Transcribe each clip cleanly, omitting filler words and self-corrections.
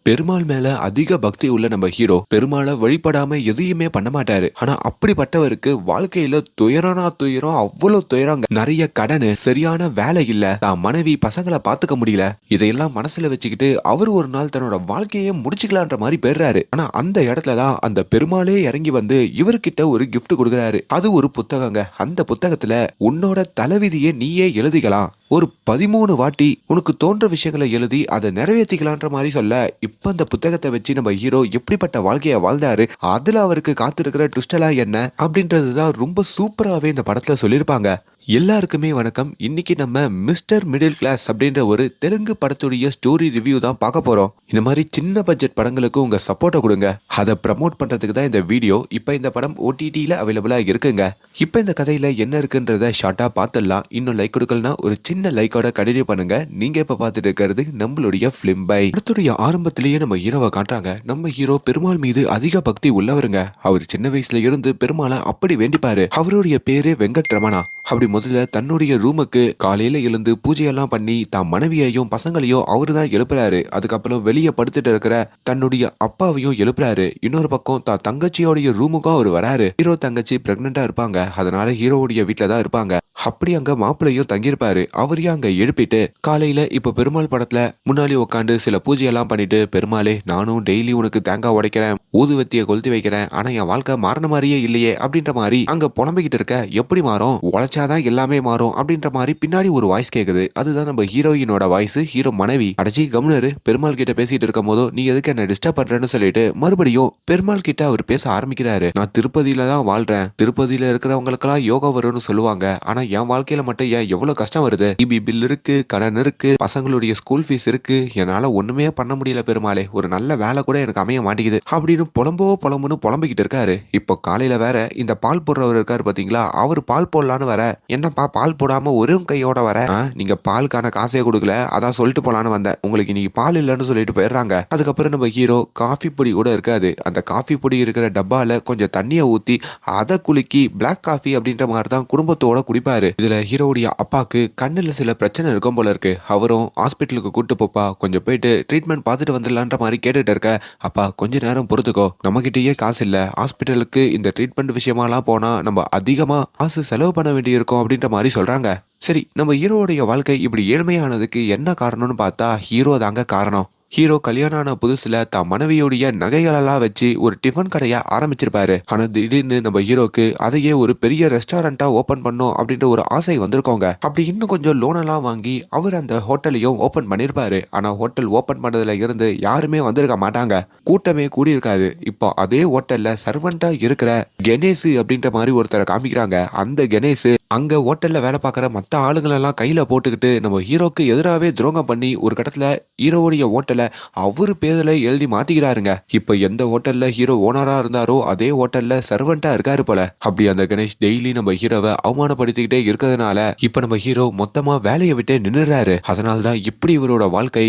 பெருமாள் மேல அதிக பக்தி உள்ள நம்ம ஹீரோ பெருமாளை வழிபடாம எதையுமே பண்ண மாட்டாரு. ஆனா அப்படிப்பட்டவருக்கு வாழ்க்கையில துயரனா துயரம், அவ்வளவு துயரங்க. நிறைய கடனு, சரியான வேலை இல்ல, தான் மனைவி பசங்களை பாத்துக்க முடியல. இதையெல்லாம் மனசுல வச்சுக்கிட்டு அவர் ஒரு நாள் தன்னோட வாழ்க்கையே முடிச்சுக்கலான்ற மாதிரி பெறாரு. ஆனா அந்த இடத்துலதான் அந்த பெருமாளே இறங்கி வந்து இவர்கிட்ட ஒரு கிஃப்ட் கொடுக்குறாரு. அது ஒரு புத்தகங்க. அந்த புத்தகத்துல உன்னோட தலைவிதியை நீயே எழுதிக்கலாம், ஒரு 13 வாட்டி உனக்கு தோன்ற விஷயங்களை எழுதி அதை நிறைவேற்றிக்கலான்ற மாதிரி சொல்ல, இப்ப அந்த புத்தகத்தை வச்சு நம்ம ஹீரோ எப்படிப்பட்ட வாழ்க்கைய வாழ்ந்தாரு, அதுல அவருக்கு காத்திருக்கிற ட்விஸ்ட் எல்லாம் என்ன அப்படின்றதுதான் ரொம்ப சூப்பராகவே இந்த படத்துல சொல்லியிருப்பாங்க. எல்லாருக்குமே வணக்கம். இன்னைக்கு நம்ம மிஸ்டர் மிடில் கிளாஸ் அப்படின்ற ஒரு தெலுங்கு படத்துடைய ஸ்டோரி ரிவ்யூ தான் பார்க்க போறோம். இந்த மாதிரி சின்ன பட்ஜெட் படங்களுக்கு உங்க சப்போர்ட்டை கொடுங்க, அதை ப்ரமோட் பண்றதுக்கு தான் இந்த வீடியோ. இப்ப இந்த படம் OTTல அவைலபிளா இருக்குங்க. இப்ப இந்த கதையில என்ன இருக்குன்றத ஷார்ட்டா பார்த்துடலாம். இன்னும் லைக் கொடுக்கலனா ஒரு சின்ன லைக்கோட கண்டினியூ பண்ணுங்க. நீங்க இப்ப பார்த்துட்டு இருக்கிறது நம்மளுடைய பிலிம் பை. படத்துடைய ஆரம்பத்திலேயே நம்ம ஹீரோவை காட்டுறாங்க. நம்ம ஹீரோ பெருமாள் மீது அதிக பக்தி உள்ளவருங்க. அவர் சின்ன வயசுல இருந்து பெருமாளை அப்படி வேண்டிப்பாரு. அவருடைய பேரு வெங்கட் ரமணா. அப்படி முதல்ல தன்னுடைய ரூமுக்கு காலையில எழுந்து பூஜையெல்லாம் பண்ணி தான் மனைவியையும் பசங்களையும் அவரு தான் எழுப்புறாரு. அதுக்கப்புறம் வெளியே படுத்துட்டு இருக்கிற தன்னுடைய அப்பாவையும் எழுப்புறாரு. இன்னொரு பக்கம் தான் தங்கச்சியோடைய ரூமுக்கும் அவர் வராரு. ஹீரோ தங்கச்சி பிரெக்னெண்டா இருப்பாங்க. அதனால ஹீரோவுடைய வீட்டுல தான் இருப்பாங்க. அப்படி அங்க மாப்பிள்ளையும் தங்கியிருப்பாரு. அவரையும் அங்க எழுப்பிட்டு காலையில இப்ப பெருமாள் படத்துல முன்னாடி உட்காந்து சில பூஜையெல்லாம் பண்ணிட்டு, பெருமாளே நானும் டெய்லி உனக்கு தேங்காய் உடைக்கிறேன், ஊதுவத்தியை கொளுத்தி வைக்கிறேன், ஆனா என் வாழ்க்கை மாறின மாதிரியே இல்லையே அப்படின்ற மாதிரி அங்க புலம்பிக்கிட்டு இருக்க. எப்படி மாறும், உழைச்சாதான் எல்லாமே மாறும் அப்படின்ற மாதிரி பின்னாடி ஒரு வாய்ஸ் கேக்குது. அதுதான் நம்ம ஹீரோயினோட வாய்ஸ். ஹீரோ மனைவி அடைச்சி கம்னரு பெருமாள் கிட்ட பேசிட்டு இருக்கும் போதோ, நீ எதுக்கு என்ன டிஸ்டர்ப் பண்றேன்னு சொல்லிட்டு மறுபடியும் பெருமாள் கிட்ட அவர் பேச ஆரம்பிக்கிறாரு. நான் திருப்பதியில தான் வாழ்றேன், திருப்பதியில இருக்கிறவங்களுக்கெல்லாம் யோகா வரும்னு சொல்லுவாங்க, ஆனா என் வாழ்க்கையில மட்டும் ஏன் எவ்வளவு கஷ்டம் வருது, இபி பில் இருக்கு, கடன் இருக்கு, பசங்களுடைய ஸ்கூல் ஃபீஸ் இருக்கு, என்னால ஒண்ணுமே பண்ண முடியல பெருமாளே, ஒரு நல்ல வேலை கூட எனக்கு அமைய மாட்டேங்குது அப்படின்னு புலம்புன்னு புலம்பிக்கிட்டு இருக்காரு. இப்போ காலையில வேற இந்த பால் போடுறவர் இருக்காரு பாத்தீங்களா, அவர் பால் போடலான்னு வர, என்னப்பா பால் போடாம ஒரு கையோட வர, நீங்க பாலுக்கான காசே கொடுக்கல, அதான் சொல்லிட்டு போலான்னு வந்தேன், உங்களுக்கு இன்னைக்கு பால் இல்லைன்னு சொல்லிட்டு போயிடுறாங்க. அதுக்கப்புறம் நம்ம ஹீரோ காஃபி பொடி கூட இருக்காது, அந்த காஃபி பொடி இருக்கிற டப்பால கொஞ்சம் தண்ணியை ஊத்தி அதை குலுக்கி பிளாக் காஃபி அப்படின்ற மாதிரி தான் குடும்பத்தோட குடிப்பாரு. இதுல ஹீரோவுடைய அப்பாக்கு கண்ணுல சில பிரச்சனை இருக்கும் போல இருக்கு. அவரும் ஹாஸ்பிட்டலுக்கு கூட்டு போப்பா, கொஞ்சம் போயிட்டு ட்ரீட்மெண்ட் பார்த்துட்டு வந்துடலான்ற மாதிரி கேட்டுட்டு இருக்க. அப்பா கொஞ்ச நேரம் பொறுத்துக்கோ, நம்ம கிட்டயே காசு இல்ல, ஹாஸ்பிட்டலுக்கு இந்த ட்ரீட்மெண்ட் விஷயமாலாம் போனா நம்ம அதிகமா காசு செலவு பண்ண வேண்டி இருக்கும் அப்படின்ற மாதிரி சொல்றாங்க. சரி, நம்ம ஹீரோவுடைய வாழ்க்கை இப்படி ஏழ்மையானதுக்கு என்ன காரணம்னு பார்த்தா ஹீரோ தாங்க காரணம். ஹீரோ கல்யாணம் ஆன புதுசுல தான் மனைவியுடைய நகைகளெல்லாம் வச்சு ஒரு டிஃபன் கடையா ஆரம்பிச்சிருப்பாரு. ஆனா திடீர்னு நம்ம ஹீரோக்கு அதையே ஒரு பெரிய ரெஸ்டாரண்டா ஓபன் பண்ணும் அப்படின்ற ஒரு ஆசை வந்திருக்கோங்க. அப்படி இன்னும் கொஞ்சம் லோன் எல்லாம் வாங்கி அவர் அந்த ஹோட்டலையும் ஓபன் பண்ணிருப்பாரு. ஆனா ஹோட்டல் ஓபன் பண்ணதுல இருந்து யாருமே வந்திருக்க மாட்டாங்க, கூட்டமே கூடி இருக்காது. இப்போ அதே ஹோட்டல்ல சர்வெண்டா இருக்கிற கணேஷ் அப்படின்ற மாதிரி ஒருத்தரை காமிக்கிறாங்க. அந்த கணேஷ் அங்க ஹோட்டல்ல வேலை பார்க்குற மற்ற ஆளுங்களெல்லாம் கையில போட்டுக்கிட்டு நம்ம ஹீரோக்கு எதிராகவே துரோகம் பண்ணி ஒரு கட்டத்துல ஹீரோவுடைய ஹோட்டலை அவரு பேர்ல எழுதி மாத்திக்கிறாருங்க. இப்ப எந்த ஹோட்டல்ல ஹீரோ ஓனரா இருந்தாரோ அதே ஹோட்டல்ல சர்வெண்டா இருக்காரு போல. அப்படி அந்த கணேஷ் டெய்லி நம்ம ஹீரோவை அவமானப்படுத்திக்கிட்டே இருக்கிறதுனால இப்ப நம்ம ஹீரோ மொத்தமா வேலையை விட்டு நின்னுறாரு. அதனால்தான் இப்படி இவரோட வாழ்க்கை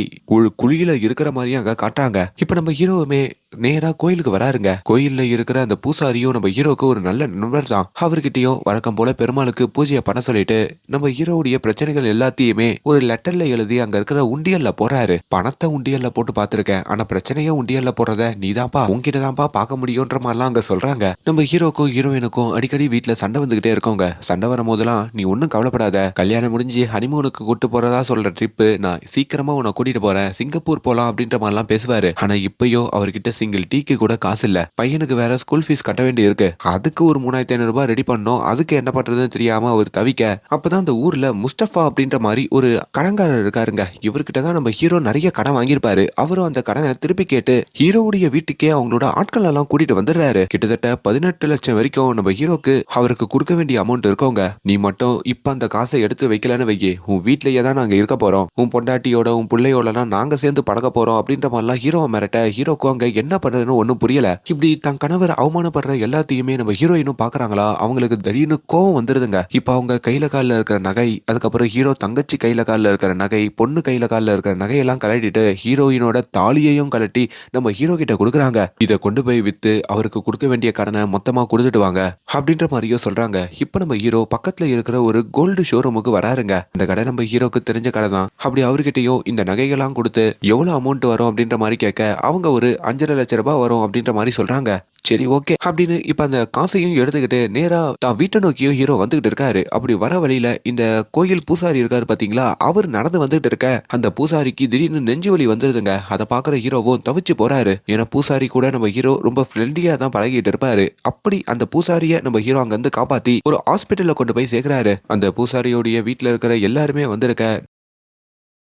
குழியில இருக்கிற மாதிரியும் அங்க காட்டுறாங்க. இப்ப நம்ம ஹீரோவுமே நேரா கோயிலுக்கு வராருங்க. கோயில்ல இருக்கிற அந்த பூசாரியும் நம்ம ஹீரோக்கு ஒரு நல்ல நண்பர் தான். அவர்கிட்டயும் வழக்கம் போல பெருமாளுக்கு பூஜையை பண்ண சொல்லிட்டு நம்ம ஹீரோவுடைய பிரச்சனைகள் எல்லாத்தையுமே ஒரு லெட்டர்ல எழுதி அங்க இருக்கிற உண்டியல்ல போறாரு. பணத்தை உண்டியல்ல போட்டு பார்த்திருக்கேன், ஆனா பிரச்சனைய உண்டியல்ல போடுறத நீதான்ப்பா உன்கிட்ட தான்ப்பா பார்க்க முடியும்ன்ற மாதிரிலாம் அங்க சொல்றாங்க. நம்ம ஹீரோக்கும் ஹீரோயினுக்கும் அடிக்கடி வீட்டுல சண்டை வந்துகிட்டே இருக்கோங்க. சண்டை வரும் போதெல்லாம் நீ ஒன்னும் கவலைப்படாத, கல்யாணம் முடிஞ்சு ஹனிமூனுக்கு கூட்டு போறதா சொல்ற ட்ரிப்பு நான் சீக்கிரமா உன்னை கூட்டிட்டு போறேன், சிங்கப்பூர் போலாம் அப்படின்ற மாதிரிலாம் பேசுவாரு. ஆனா இப்பயோ அவர்கிட்ட சிங்கிள் டீக்கு கூட காசு இல்ல. பையனுக்கு வேற ஸ்கூல் ஃபீஸ் கட்ட வேண்டி இருக்கு, அதுக்கு ஒரு 3500 ரூபாய் ரெடி பண்ணோம். அதுக்கு என்ன பண்றதுன்னு தெரியாம அவர் தவிக்க, அப்பதான் அந்த ஊர்ல முஸ்தபா அப்படின்ற மாதிரி ஒரு கடன்காரர் இருக்காருங்க. இவர்கிட்ட தான் நம்ம ஹீரோ நிறைய கடன் வாங்கியிருப்பாரு. அவரும் அந்த கடனை திருப்பி கேட்டு ஹீரோவுடைய வீட்டுக்கே அவங்களோட ஆட்கள் எல்லாம் கூட்டிட்டு வந்துடுறாரு. கிட்டத்தட்ட 18 லட்சம் வரைக்கும் நம்ம ஹீரோக்கு அவருக்கு கொடுக்க வேண்டிய அமௌண்ட் இருக்கோங்க. நீ மட்டும் இப்ப அந்த காசை எடுத்து வைக்கலன்னு வைக்கி, உன் வீட்லயே தான் நாங்க இருக்க போறோம், உன் பொண்டாட்டியோட உன் பிள்ளையோட நாங்க சேர்ந்து பழக போறோம் அப்படின்ற மாதிரிலாம் ஹீரோவை மிரட்ட, ஹீரோக்கு அங்க என்ன என்ன பண்றதுன்னு ஒண்ணும் புரியல. இப்படி தன் கணவர் அவமானப்படுற எல்லாத்தையுமே நம்ம ஹீரோயினும் பாக்குறாங்களா, அவங்களுக்கு திடீர்னு கோவம் வந்துருதுங்க. இப்ப அவங்க கையில கால்ல இருக்கிற நகை, அதுக்கப்புறம் ஹீரோ தங்கச்சி கையில கால்ல இருக்கிற நகை, பொண்ணு கையில கால்ல இருக்கிற நகையெல்லாம் கழட்டிட்டு ஹீரோயினோட தாலியையும் கழட்டி நம்ம ஹீரோ கிட்ட கொடுக்குறாங்க. இத கொண்டு போய் வித்து அவருக்கு கொடுக்க வேண்டிய கடனை மொத்தமா கொடுத்துட்டு வாங்க அப்படின்ற மாதிரியும் சொல்றாங்க. இப்ப நம்ம ஹீரோ பக்கத்துல இருக்கிற ஒரு கோல்டு ஷோரூமுக்கு வராருங்க. இந்த கடை நம்ம ஹீரோக்கு தெரிஞ்ச கடை தான். அப்படி அவர்கிட்டயும் இந்த நகைகள்லாம் கொடுத்து எவ்வளவு அமௌண்ட் வரும் அப்படின்ற மாதிரி கேட்க, அவங்க ஒரு 5,50,000 ரூபாய் வரும் அப்படின்ற மாதிரி சொல்றாங்க. சரி ஓகே அப்படின்னு இப்ப அந்த காசையும் எடுத்துக்கிட்டு நேரா தான் வீட்டை நோக்கியும் ஹீரோ வந்துகிட்டு இருக்காரு. அப்படி வர வழியில இந்த கோயில் பூசாரி இருக்காரு பாத்தீங்களா, அவர் நடந்து வந்துட்டு இருக்க அந்த பூசாரிக்கு திடீர்னு நெஞ்சு வலி வந்துருதுங்க. அதை பாக்குற ஹீரோவும் தவிச்சு போறாரு. ஏன்னா பூசாரி கூட நம்ம ஹீரோ ரொம்ப ஃப்ரெண்ட்லியா தான் பழகிட்டு இருப்பாரு. அப்படி அந்த பூசாரிய நம்ம ஹீரோ அங்க இருந்து காப்பாத்தி ஒரு ஹாஸ்பிட்டல்ல கொண்டு போய் சேர்க்கிறாரு. அந்த பூசாரியோடைய வீட்டுல இருக்கிற எல்லாருமே வந்திருக்க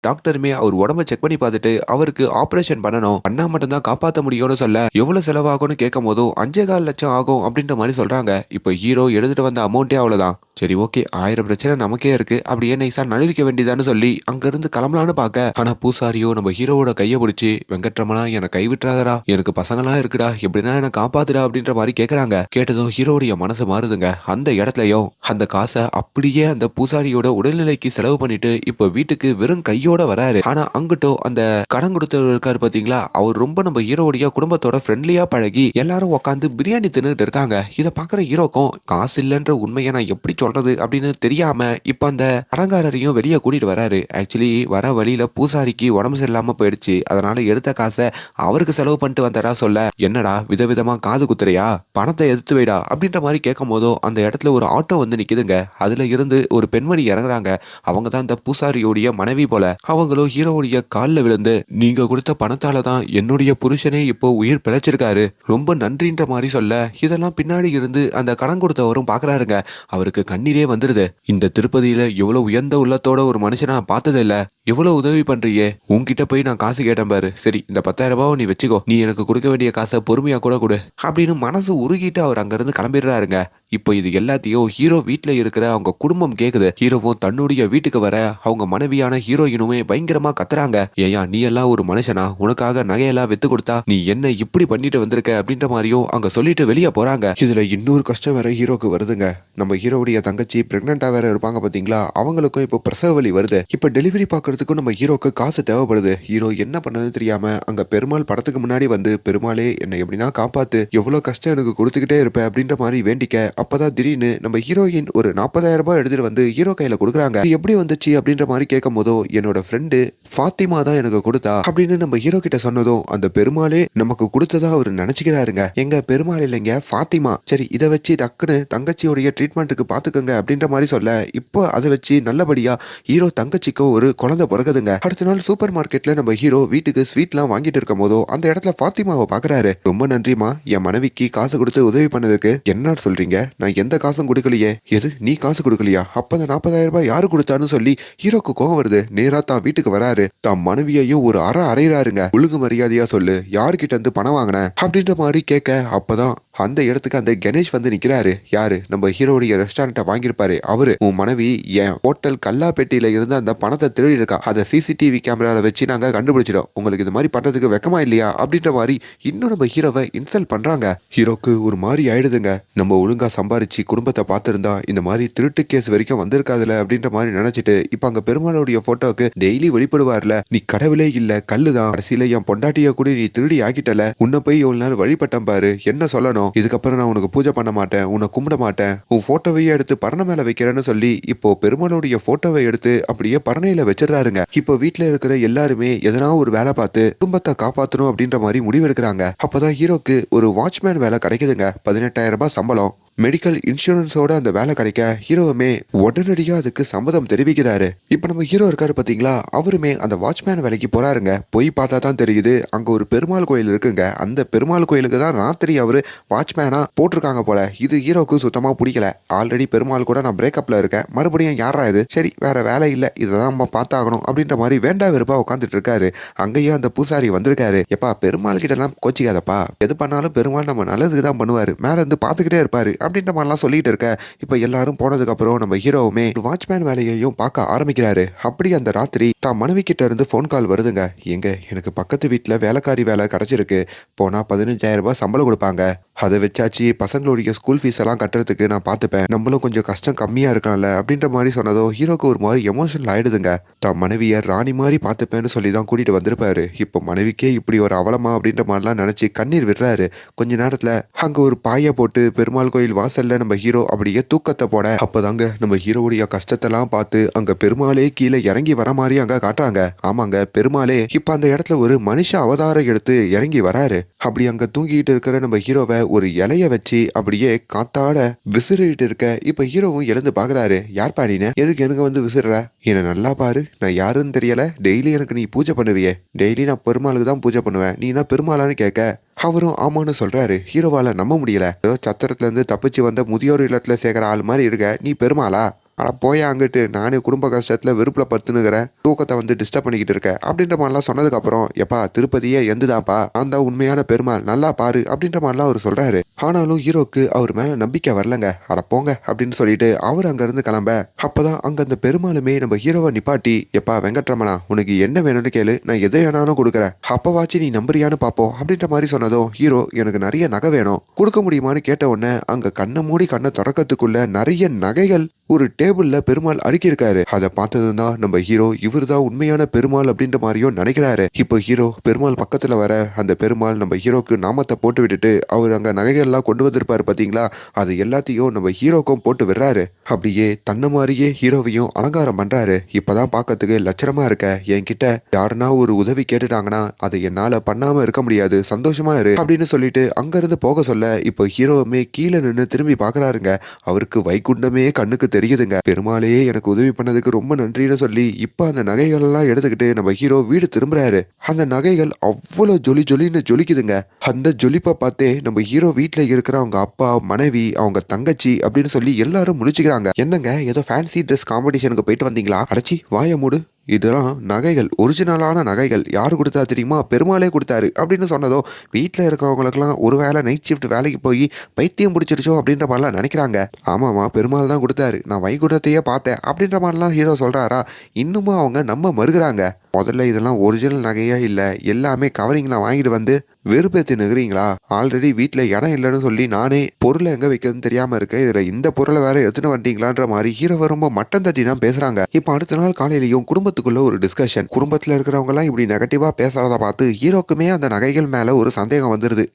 டாக்டருமே அவர் உடம்ப செக் பண்ணி பார்த்துட்டு அவருக்கு ஆபரேஷன் பண்ணணும், பண்ணா மட்டும் தான் காப்பாற்ற முடியும்னு சொல்ல எவ்வளவு செலவாகும்னு கேட்கும் போதும் 5,4 லட்சம் ஆகும் அப்படின்ற மாதிரி சொல்றாங்க. இப்போ ஹீரோ எடுத்துட்டு வந்த அமௌண்ட்டே அவ்வளவுதான். சரி ஓகே, 1000 பிரச்சனை நமக்கே இருக்கு, அப்படியே நைஸா நழுவிக்க வேண்டியதான்னு சொல்லி அங்க இருந்து கிளம்பலான்னு பார்க்க, ஆனா பூசாரியோ நம்ம ஹீரோவோட கையை பிடிச்சி, வெங்கட்ரமணா என்னை கைவிட்டுறாதடா, எனக்கு பசங்களாம் இருக்குடா, எப்படின்னா என்னை காப்பாத்துடா அப்படின்ற மாதிரி கேட்கறாங்க. கேட்டதும் ஹீரோடைய மனசு மாறுதுங்க. அந்த இடத்துலயும் அந்த காசை அப்படியே அந்த பூசாரியோட உடல்நிலைக்கு செலவு பண்ணிட்டு இப்போ வீட்டுக்கு வெறும் கையோட வராரு. ஆனா அங்கிட்டோ அந்த கடன் கொடுத்தவர் இருக்காரு பாத்தீங்களா, அவர் ரொம்ப நம்ம ஹீரோடைய குடும்பத்தோட ஃப்ரெண்ட்லியா பழகி எல்லாரும் உட்காந்து பிரியாணி தின்னுட்டு இருக்காங்க. இதை பாக்குற ஹீரோக்கும் காசு இல்லைன்ற உண்மையை நான் எப்படி சொல்றது அப்படின்னு தெரியாம இப்ப அந்த கடங்காரரையும் வெளியே கூட்டிட்டு வராரு. ஆக்சுவலி வர வழியில பூசாரிக்கு உடம்பு சரியில்லாம போயிடுச்சு, அதனால எடுத்த காசை அவருக்கு செலவு பண்ணிட்டு வந்தடா சொல்ல, என்னடா விதவிதமா காது குத்துறையா, பணத்தை எடுத்து வைடா அப்படின்ற மாதிரி கேட்கும் போதோ அந்த இடத்துல ஒரு ஆட்டோ வந்து நிக்குதுங்க. அதுல இருந்து ஒரு பெண்மணி இறங்குறாங்க. அவங்க தான் இந்த பூசாரியோடைய மனைவி போல. அவங்களும் ஹீரோவுடைய காலில் விழுந்து, நீங்க கொடுத்த பணத்தால தான் என்னுடைய புருஷனே இப்போ உயிர் பிழைச்சிருக்காரு, ரொம்ப நன்றின்ற மாதிரி சொல்ல, இதெல்லாம் பின்னாடி இருந்து அந்த கடன் கொடுத்தவரும் பாக்குறாருங்க. அவருக்கு கண்ணீரே வந்துருது. இந்த திருப்பதியில எவ்வளவு உயர்ந்த உள்ளத்தோட ஒரு மனுஷனை நான் பார்த்தது இல்ல, எவ்வளவு உதவி பண்றியே, உன்கிட்ட போய் நான் காசு கேட்டேன் பாரு, சரி இந்த 10,000 ரூபாய் நீ வச்சுக்கோ, நீ எனக்கு கொடுக்க வேண்டிய காசை பொறுமையா கூட கொடு அப்படின்னு மனசு உருகிட்டு அவர் அங்கிருந்து கிளம்பிடுறாருங்க. இப்போ இது எல்லாத்தையும் ஹீரோ வீட்டுல இருக்கிற அவங்க குடும்பம் கேக்குது. ஹீரோவும் தன்னுடைய வீட்டுக்கு வர அவங்க மனைவியான ஹீரோயினுமே பயங்கரமா கத்துறாங்க. ஏயா நீ எல்லாம் ஒரு மனுஷனா, உனக்காக நகையெல்லாம் வித்து கொடுத்தா நீ என்ன இப்படி பண்ணிட்டு வந்திருக்க அப்படின்ற மாதிரியும் அங்க சொல்லிட்டு வெளியே போறாங்க. இதுல இன்னொரு கஷ்டம் வேற ஹீரோக்கு வருதுங்க. நம்ம ஹீரோவுடைய தங்கச்சி பிரெக்னண்டா வேற இருப்பாங்க பாத்தீங்களா, அவங்களுக்கும் இப்போ பிரசவ வலி வருது. இப்ப டெலிவரி பாக்குறதுக்கும் நம்ம ஹீரோக்கு காசு தேவைப்படுது. ஹீரோ என்ன பண்ணதுன்னு தெரியாம அங்க பெருமாள் படத்துக்கு முன்னாடி வந்து, பெருமாளே என்னை எப்படின்னா காப்பாத்து, எவ்வளவு கஷ்டம் எனக்கு கொடுத்துக்கிட்டே இருப்ப அப்படின்ற மாதிரி வேண்டிக்க, அப்பதான் திடீர்னு நம்ம ஹீரோயின் ஒரு 40,000 ரூபாய் எடுத்துட்டு வந்து ஹீரோ கையில கொடுக்குறாங்க. இது எப்படி வந்துச்சு அப்படின்ற மாதிரி கேட்கும் போதோ, என்னோட ஃப்ரெண்டு ஃபாத்திமா தான் எனக்கு கொடுத்தா அப்படின்னு நம்ம ஹீரோ கிட்ட சொன்னதும் அந்த பெருமாளே நமக்கு கொடுத்ததா அவர் நினைச்சுக்கிறாருங்க. எங்க பெருமாள் இல்லைங்க, ஃபாத்திமா. சரி இதை வச்சு டக்குன்னு தங்கச்சியோடைய ட்ரீட்மெண்ட்டுக்கு பாத்துக்கோங்க அப்படின்ற மாதிரி சொல்ல, இப்போ அதை வச்சு நல்லபடியா ஹீரோ தங்கச்சிக்கும் ஒரு குழந்தை பிறகுதுங்க. அடுத்த நாள் சூப்பர் மார்க்கெட்ல நம்ம ஹீரோ வீட்டுக்கு ஸ்வீட்லாம் வாங்கிட்டு இருக்கும் போதோ அந்த இடத்துல ஃபாத்திமாவை பாக்குறாரு. ரொம்ப நன்றிமா, என் மனைவிக்கு காசு கொடுத்து உதவி பண்ணதுக்கு. என்ன சொல்றீங்க, நான் எந்த காசும் கொடுக்கலையே. எது நீ காசு கொடுக்கலையா, அப்ப அந்த 40,000 ரூபாய் யாரு கொடுத்தான்னு சொல்லி ஹீரோக்கு கோவம் வருது. நேரா தான் வீட்டுக்கு வராரு. தான் மனைவியையும் ஒரு அறையிறாருங்க. ஒழுங்கு மரியாதையா சொல்லு, யாருக்கிட்ட இருந்து பணம் வாங்கின அப்படின்ற மாதிரி கேட்க, அப்பதான் அந்த இடத்துக்கு அந்த கணேஷ் வந்து நிக்கிறாரு. யாரு, நம்ம ஹீரோடைய ரெஸ்டாரண்ட்டை வாங்கியிருப்பாரு அவரு. உன் மனைவி என் ஹோட்டல் கல்லாப்பேட்டியில இருந்து அந்த பணத்தை திருடி இருக்கா, அதை சிசிடிவி கேமரால வச்சு நாங்க கண்டுபிடிச்சிடும், உங்களுக்கு இது மாதிரி பண்றதுக்கு வெக்கமா இல்லையா அப்படின்ற மாதிரி இன்னும் நம்ம ஹீரோவை இன்சல்ட் பண்றாங்க. ஹீரோக்கு ஒரு மாதிரி ஆயிடுதுங்க. நம்ம ஒழுங்கா சம்பாரிச்சு குடும்பத்தை பார்த்திருந்தா இந்த மாதிரி திருட்டு கேஸ் வரைக்கும் வந்திருக்காதுல அப்படின்ற மாதிரி நினைச்சிட்டு இப்ப அங்க பெருமாளுடைய போட்டோக்கு டெய்லி வெளிப்படுவார்ல, நீ கடவுளே இல்ல கல்லுதான், கடைசியில என் பொண்டாட்டிய கூட நீ திருடி ஆக்கிட்டல, உன்னை போய் எவ்வளவு நாள் வழிபட்டம் பாரு, என்ன சொல்லணும், இதுக்கப்புறம் நான் உனக்கு பூஜை பண்ண மாட்டேன், உன்னை கும்பிட மாட்டேன், உன் போட்டோவையே எடுத்து பரண மேல வைக்கிறேன்னு சொல்லி இப்போ பெருமாளுடைய போட்டோவை எடுத்து அப்படியே பரணையில வச்சிடறாருங்க. இப்போ வீட்டுல இருக்கிற எல்லாருமே எதனா ஒரு வேலை பார்த்து குடும்பத்தை காப்பாற்றணும் அப்படின்ற மாதிரி முடிவெடுக்கிறாங்க. அப்பதான் ஹீரோக்கு ஒரு வாட்ச்மேன் வேலை கிடைக்குதுங்க. 18,000 ரூபாய் சம்பளம், மெடிக்கல் இன்சூரன்ஸோட அந்த வேலை கிடைக்க ஹீரோவுமே உடனடியா அதுக்கு சம்மதம் தெரிவிக்கிறாரு. இப்ப நம்ம ஹீரோ இருக்காரு பாத்தீங்களா, அவருமே அந்த வாட்ச்மேன் வேலைக்கு போறாருங்க. போய் பார்த்தா தான் தெரியுது அங்க ஒரு பெருமாள் கோயில் இருக்குங்க. அந்த பெருமாள் கோயிலுக்கு தான் ராத்திரி அவரு வாட்ச்மேனா போட்டிருக்காங்க போல. இது ஹீரோக்கு சுத்தமா பிடிக்கல. ஆல்ரெடி பெருமாள் கூட நான் பிரேக்கப்ல இருக்கேன், மறுபடியும் யாரா இது, சரி வேற வேலை இல்ல, இதான் நம்ம பார்த்தாகணும் அப்படின்ற மாதிரி வேண்டா வெறுப்பா உட்காந்துட்டு இருக்காரு. அங்கேயும் அந்த பூசாரி வந்திருக்காரு. எப்பா பெருமாள் கிட்ட எல்லாம் கோச்சிக்காதப்பா, எது பண்ணாலும் பெருமாள் நம்ம நல்லதுக்கு தான் பண்ணுவாரு, மேல இருந்து பாத்துக்கிட்டே இருப்பாரு அப்படின்ற மாதிரிலாம் சொல்லிட்டு இருக்க இப்ப எல்லாரும் போனதுக்கு அப்புறம் நம்ம ஹீரோவுமே வாட்ச்மேன் வேலையையும் பார்க்க ஆரம்பிக்கிறாரு. அப்படி அந்த ராத்திரி தான் மனைவி கிட்ட இருந்து ஃபோன் கால் வருதுங்க. எங்க எனக்கு பக்கத்து வீட்டுல வேலைக்காரி வேலை கிடைச்சிருக்கு. போனா 15,000 சம்பளம் கொடுப்பாங்க. அதை வச்சாச்சு பசங்களுடைய ஸ்கூல் ஃபீஸ் எல்லாம் கட்டுறதுக்கு நான் பார்த்துப்பேன். நம்மளும் கொஞ்சம் கஷ்டம் கம்மியா இருக்கலாம்ல அப்படின்ற மாதிரி சொன்னதும் ஹீரோக்கு ஒரு மாதிரி எமோஷனல் ஆயிடுதுங்க. தான் மனைவியை ராணி மாதிரி பார்த்துப்பேன்னு சொல்லி தான் கூட்டிட்டு வந்திருப்பாரு. இப்போ மனைவிக்கே இப்படி ஒரு அவலமா அப்படின்ற மாதிரிலாம் நினைச்சு கண்ணீர் விடுறாரு. கொஞ்ச நேரத்துல அங்க ஒரு பாயை போட்டு பெருமாள் கோயில் வாசல்ல நம்ம ஹீரோ அப்படியே தூக்கத்தை போட அப்பதாங்க நம்ம ஹீரோவுடைய கஷ்டத்தெல்லாம் பார்த்து அங்க பெருமாளே கீழே இறங்கி வர மாதிரி அங்க காட்டுறாங்க. ஆமாங்க, பெருமாளே இப்ப அந்த இடத்துல ஒரு மனுஷ அவதாரம் எடுத்து இறங்கி வராரு. அப்படி அங்க தூங்கிட்டு இருக்கிற நம்ம ஹீரோவை ஒரு இலைய வச்சு அப்படியே காத்தாட விசிறிட்டு இருக்க இப்ப ஹீரோவும் எழுந்து பாக்குறாரு. யார் பாடின, எதுக்கு எனக்கு வந்து விசிற, என்ன நல்லா பாரு, நான் யாருன்னு தெரியல, டெய்லி எனக்கு நீ பூஜை பண்ணுவியே, டெய்லி நான் பெருமாளுக்கு தான் பூஜை பண்ணுவேன், நீ என்ன பெருமாளான்னு கேட்க அவரும் ஆமான்னு சொல்றாரு. ஹீரோவால நம்ப முடியல. ஏதோ சத்திரத்துல இருந்து தப்பிச்சு வந்த முதியோர் இல்லத்துல சேர்க்கிற ஆள் மாதிரி இருக்க, நீ பெருமாளா, அட போயா அங்கிட்டு, நானே குடும்ப கஷ்டத்துல வெறுப்புல பத்துனுக்கிறேன், தூக்கத்தை வந்து டிஸ்டர்ப் பண்ணிக்கிட்டு இருக்க அப்படின்ற மாதிரிலாம் சொன்னதுக்கு அப்புறம் எப்பா திருப்பதியே எந்துதான்ப்பா, அந்த உண்மையான பெருமாள், நல்லா பாரு அப்படின்ற மாதிரிலாம் அவர் சொல்றாரு. ஆனாலும் ஹீரோக்கு அவர் மேல நம்பிக்கை வரலங்க. அட போங்க அப்படின்னு சொல்லிட்டு அவர் அங்க இருந்து கிளம்ப அப்பதான் அங்க அந்த பெருமாளுமே நம்ம ஹீரோவை நிப்பாட்டி, எப்பா வெங்கட்ரமணா, உனக்கு என்ன வேணும்னு கேளு, நான் எதை வேணாலும் கொடுக்குறேன், அப்பவாச்சு நீ நம்புறியான்னு பாப்போம் அப்படின்ற மாதிரி சொன்னதும் ஹீரோ எனக்கு நிறைய நகை வேணும், கொடுக்க முடியுமான்னு கேட்ட உடனே அங்க கண்ணை மூடி கண்ணை திறக்கிறதுக்குள்ள நிறைய நகைகள் ஒரு டேபிள்ல பெருமாள் அடுக்கியிருக்காரு. அதை பார்த்ததும் தான் நம்ம ஹீரோ இவர் தான் உண்மையான பெருமாள் அப்படின்ற மாதிரியும் நினைக்கிறாரு. இப்போ ஹீரோ பெருமாள் பக்கத்துல வர அந்த பெருமாள் நம்ம ஹீரோக்கு நாமத்தை போட்டு விட்டுட்டு அவர் அங்க நகைகள் எல்லாம் கொண்டு வந்திருப்பாரு பாத்தீங்களா, அது எல்லாத்தையும் நம்ம ஹீரோக்கும் போட்டு விடுறாரு. அப்படியே தன்ன மாதிரியே ஹீரோவையும் அலங்காரம் பண்றாரு. இப்பதான் பார்க்கறதுக்கு லட்சணமா இருக்க, என்கிட்ட யாருன்னா ஒரு உதவி கேட்டுட்டாங்கன்னா அதை என்னால பண்ணாம இருக்க முடியாது, சந்தோஷமா இரு அப்படின்னு சொல்லிட்டு அங்க இருந்து போக சொல்ல இப்போ ஹீரோவுமே கீழே நின்று திரும்பி பாக்குறாருங்க. அவருக்கு வைகுண்டமே கண்ணுக்கு தெரியுதுங்க. பெருமாளே எனக்கு உதவி பண்ணதுக்கு ரொம்ப நன்றின்னு சொல்லி இப்ப அந்த நகைகள் எல்லாம் எடுத்துக்கிட்டு நம்ம ஹீரோ வீடு திரும்புறாரு. அந்த நகைகள் அவ்வளவு ஜொலி ஜொலின்னு ஜொலிக்குதுங்க. அந்த ஜொலிப்பை பார்த்தே நம்ம ஹீரோ வீட்டுல இருக்கிற அவங்க அப்பா, மனைவி, அவங்க தங்கச்சி அப்படின்னு சொல்லி எல்லாரும் முழிச்சுக்கிறாங்க. என்னங்க ஏதோ ஃபேன்சி ட்ரெஸ் காம்படிஷனுக்கு போயிட்டு வந்தீங்களா, அடைச்சி வாய மூடு, இதெல்லாம் நகைகள், ஒரிஜினலான நகைகள், யாரு கொடுத்தா தெரியுமா, பெருமாளே கொடுத்தாரு அப்படின்னு சொன்னதும் வீட்டில் இருக்கிறவங்களுக்குலாம் ஒரு வேளை நைட் ஷிஃப்ட் வேலைக்கு போய் பைத்தியம் பிடிச்சிருச்சோ அப்படின்ற மாதிரிலாம் நினைக்கிறாங்க. ஆமாமா, பெருமாள் தான் கொடுத்தாரு, நான் வைகுண்டத்தையே பார்த்தேன் அப்படின்ற மாதிரிலாம் ஹீரோ சொல்றாரா. இன்னுமும் அவங்க நம்ம மறுக்கிறாங்க. முதல்ல இதெல்லாம் ஒரிஜினல் நகையா இல்லை, எல்லாமே கவரிங்லாம் வாங்கிட்டு வந்து வெறுப்பேற்றி நிற்கிறீங்களா, ஆல்ரெடி வீட்டில் இடம் இல்லைன்னு சொல்லி நானே பொருளை எங்கே வைக்கிறதுன்னு தெரியாமல் இருக்கேன், இதில் இந்த பொருளை வேற எடுத்துன்னு வந்துட்டீங்களான்ற மாதிரி ஹீரோவை ரொம்ப மட்டம் தட்டி தான் பேசுகிறாங்க. இப்போ அடுத்த நாள் காலையிலையும் குடும்பத்துக்குள்ள ஒரு டிஸ்கஷன். குடும்பத்தில் இருக்கிறவங்கலாம் இப்படி நெகட்டிவாக பேசுறத பார்த்து ஹீரோக்குமே அந்த நகைகள் மேலே ஒரு சந்தேகம் வந்துடுது.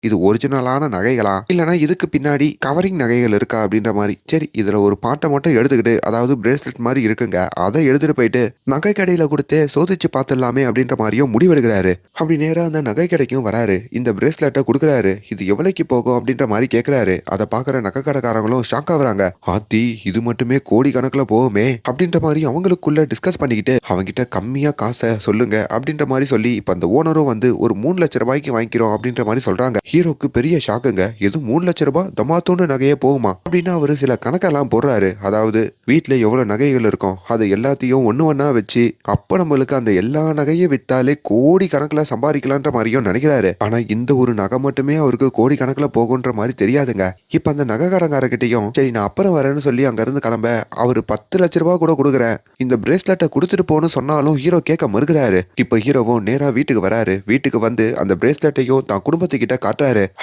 இது ஒரிஜினலான நகைகளா, இல்லைனா இதுக்கு பின்னாடி கவரிங் நகைகள் இருக்கா அப்படின்ற மாதிரி. சரி, இதுல ஒரு பாட்டை மட்டும் எடுத்துக்கிட்டு, அதாவது பிரேஸ்லெட் மாதிரி இருக்குங்க, அதை எடுத்துட்டு போயிட்டு நகை கடையில கொடுத்து சோதிச்சு பார்த்துடலாமே அப்படின்ற மாதிரியும் முடிவெடுக்கிறாரு. அப்படி நேரா அந்த நகை கடைக்கும் வராரு. இந்த பிரேஸ்லெட்டை கொடுக்குறாரு. இது எவ்வளவுக்கு போகும் அப்படின்ற மாதிரி கேட்கிறாரு. அதை பாக்குற நகை கடைக்காரங்களும் ஷாக் ஆகுறாங்க. ஆத்தி, இது மட்டுமே கோடி கணக்குல போகுமே அப்படின்ற மாதிரி அவங்களுக்குள்ள டிஸ்கஸ் பண்ணிக்கிட்டு அவங்கிட்ட கம்மியா காசை சொல்லுங்க அப்படின்ற மாதிரி சொல்லி இப்ப அந்த ஓனரும் வந்து ஒரு 3 லட்சம் ரூபாய்க்கு வாங்கிக்கிறோம் அப்படின்ற மாதிரி சொல்றாங்க. ஹீரோக்கு பெரிய ஷாக்குங்க. எது 3 லட்சம் ரூபாய் தமாத்தோன்னு நகையே போகுமா அப்படின்னு அவரு சில கணக்கெல்லாம் போடுறாரு. அதாவது வீட்டுல எவ்வளவு நகைகள் இருக்கும் அது எல்லாத்தையும் ஒண்ணு ஒண்ணா வச்சு அப்ப நம்மளுக்கு அந்த எல்லா நகையும் வித்தாலே கோடி கணக்குல சம்பாதிக்கலான்ற மாதிரியும் நினைக்கிறாரு. ஆனா இந்த ஒரு நகை மட்டுமே அவருக்கு கோடி கணக்குல போகுன்ற மாதிரி தெரியாதுங்க. இப்ப அந்த நகை கடங்காரகிட்டையும் சரி நான் அப்புறம் வரேன்னு சொல்லி அங்க இருந்து கிளம்ப அவரு 10 லட்சம் ரூபாய் கூட கொடுக்குறேன், இந்த பிரேஸ்லெட்டை கொடுத்துட்டு போன்னு சொன்னாலும் ஹீரோ கேட்க மறுக்கிறாரு. இப்ப ஹீரோவும் நேரா வீட்டுக்கு வராரு. வீட்டுக்கு வந்து அந்த பிரேஸ்லெட்டையும் தான் குடும்பத்துக்கிட்ட காட்டுறாரு.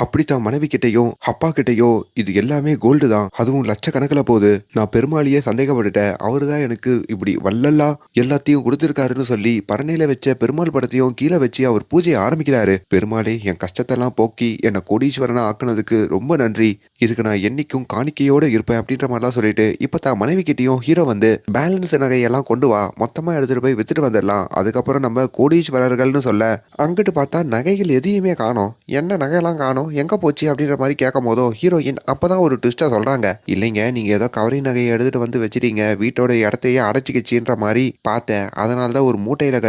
அப்படித்தான் மனைவி கிட்டையும் அப்பா கிட்டையும் இது எல்லாமே கோல்டு தான், அதுவும் லட்சக்கணக்கில் போகுது, நான் பெருமாளையே சந்தேகப்பட்டுட்டேன், அவரு தான் எனக்கு இப்படி வல்லல்லா எல்லாத்தையும் கொடுத்துருக்காருன்னு சொல்லி பரணையில வச்ச பெருமாள் படத்தையும் கீழே வச்சு அவர் பூஜையை ஆரம்பிக்கிறாரு. பெருமாளே என் கஷ்டத்தெல்லாம் போக்கி என்னை கோடீஸ்வரனா ஆக்குனதுக்கு ரொம்ப நன்றி, இதுக்கு நான் என்னைக்கும் காணிக்கையோட இருப்பேன் அப்படின்ற மாதிரிலாம் சொல்லிட்டு இப்ப தான் மனைவி கிட்டையும் ஹீரோ வந்து பேலன்ஸ் நகையெல்லாம் கொண்டு வா, மொத்தமா எடுத்துட்டு போய் வித்துட்டு வந்துடலாம், அதுக்கப்புறம் நம்ம கோடீஸ்வரர்கள்னு சொல்ல அங்கிட்டு பார்த்தா நகைகள் எதையுமே காணோம். என்ன நகையெல்லாம் காணோம், எங்க போச்சு அப்படின்ற மாதிரி கேட்கும் போதோ ஹீரோயின் அப்பதான் ஒரு ட்விஸ்டா சொல்றாங்க. இல்லைங்க, நீங்க ஏதோ கவரி நகையை எடுத்துட்டு வந்து வச்சிட்டீங்க, வீட்டோட இடத்தையே அடைச்சிக்கிச்சின்ற மாதிரி பார்த்தேன், அதனாலதான் ஒரு மூட்டையில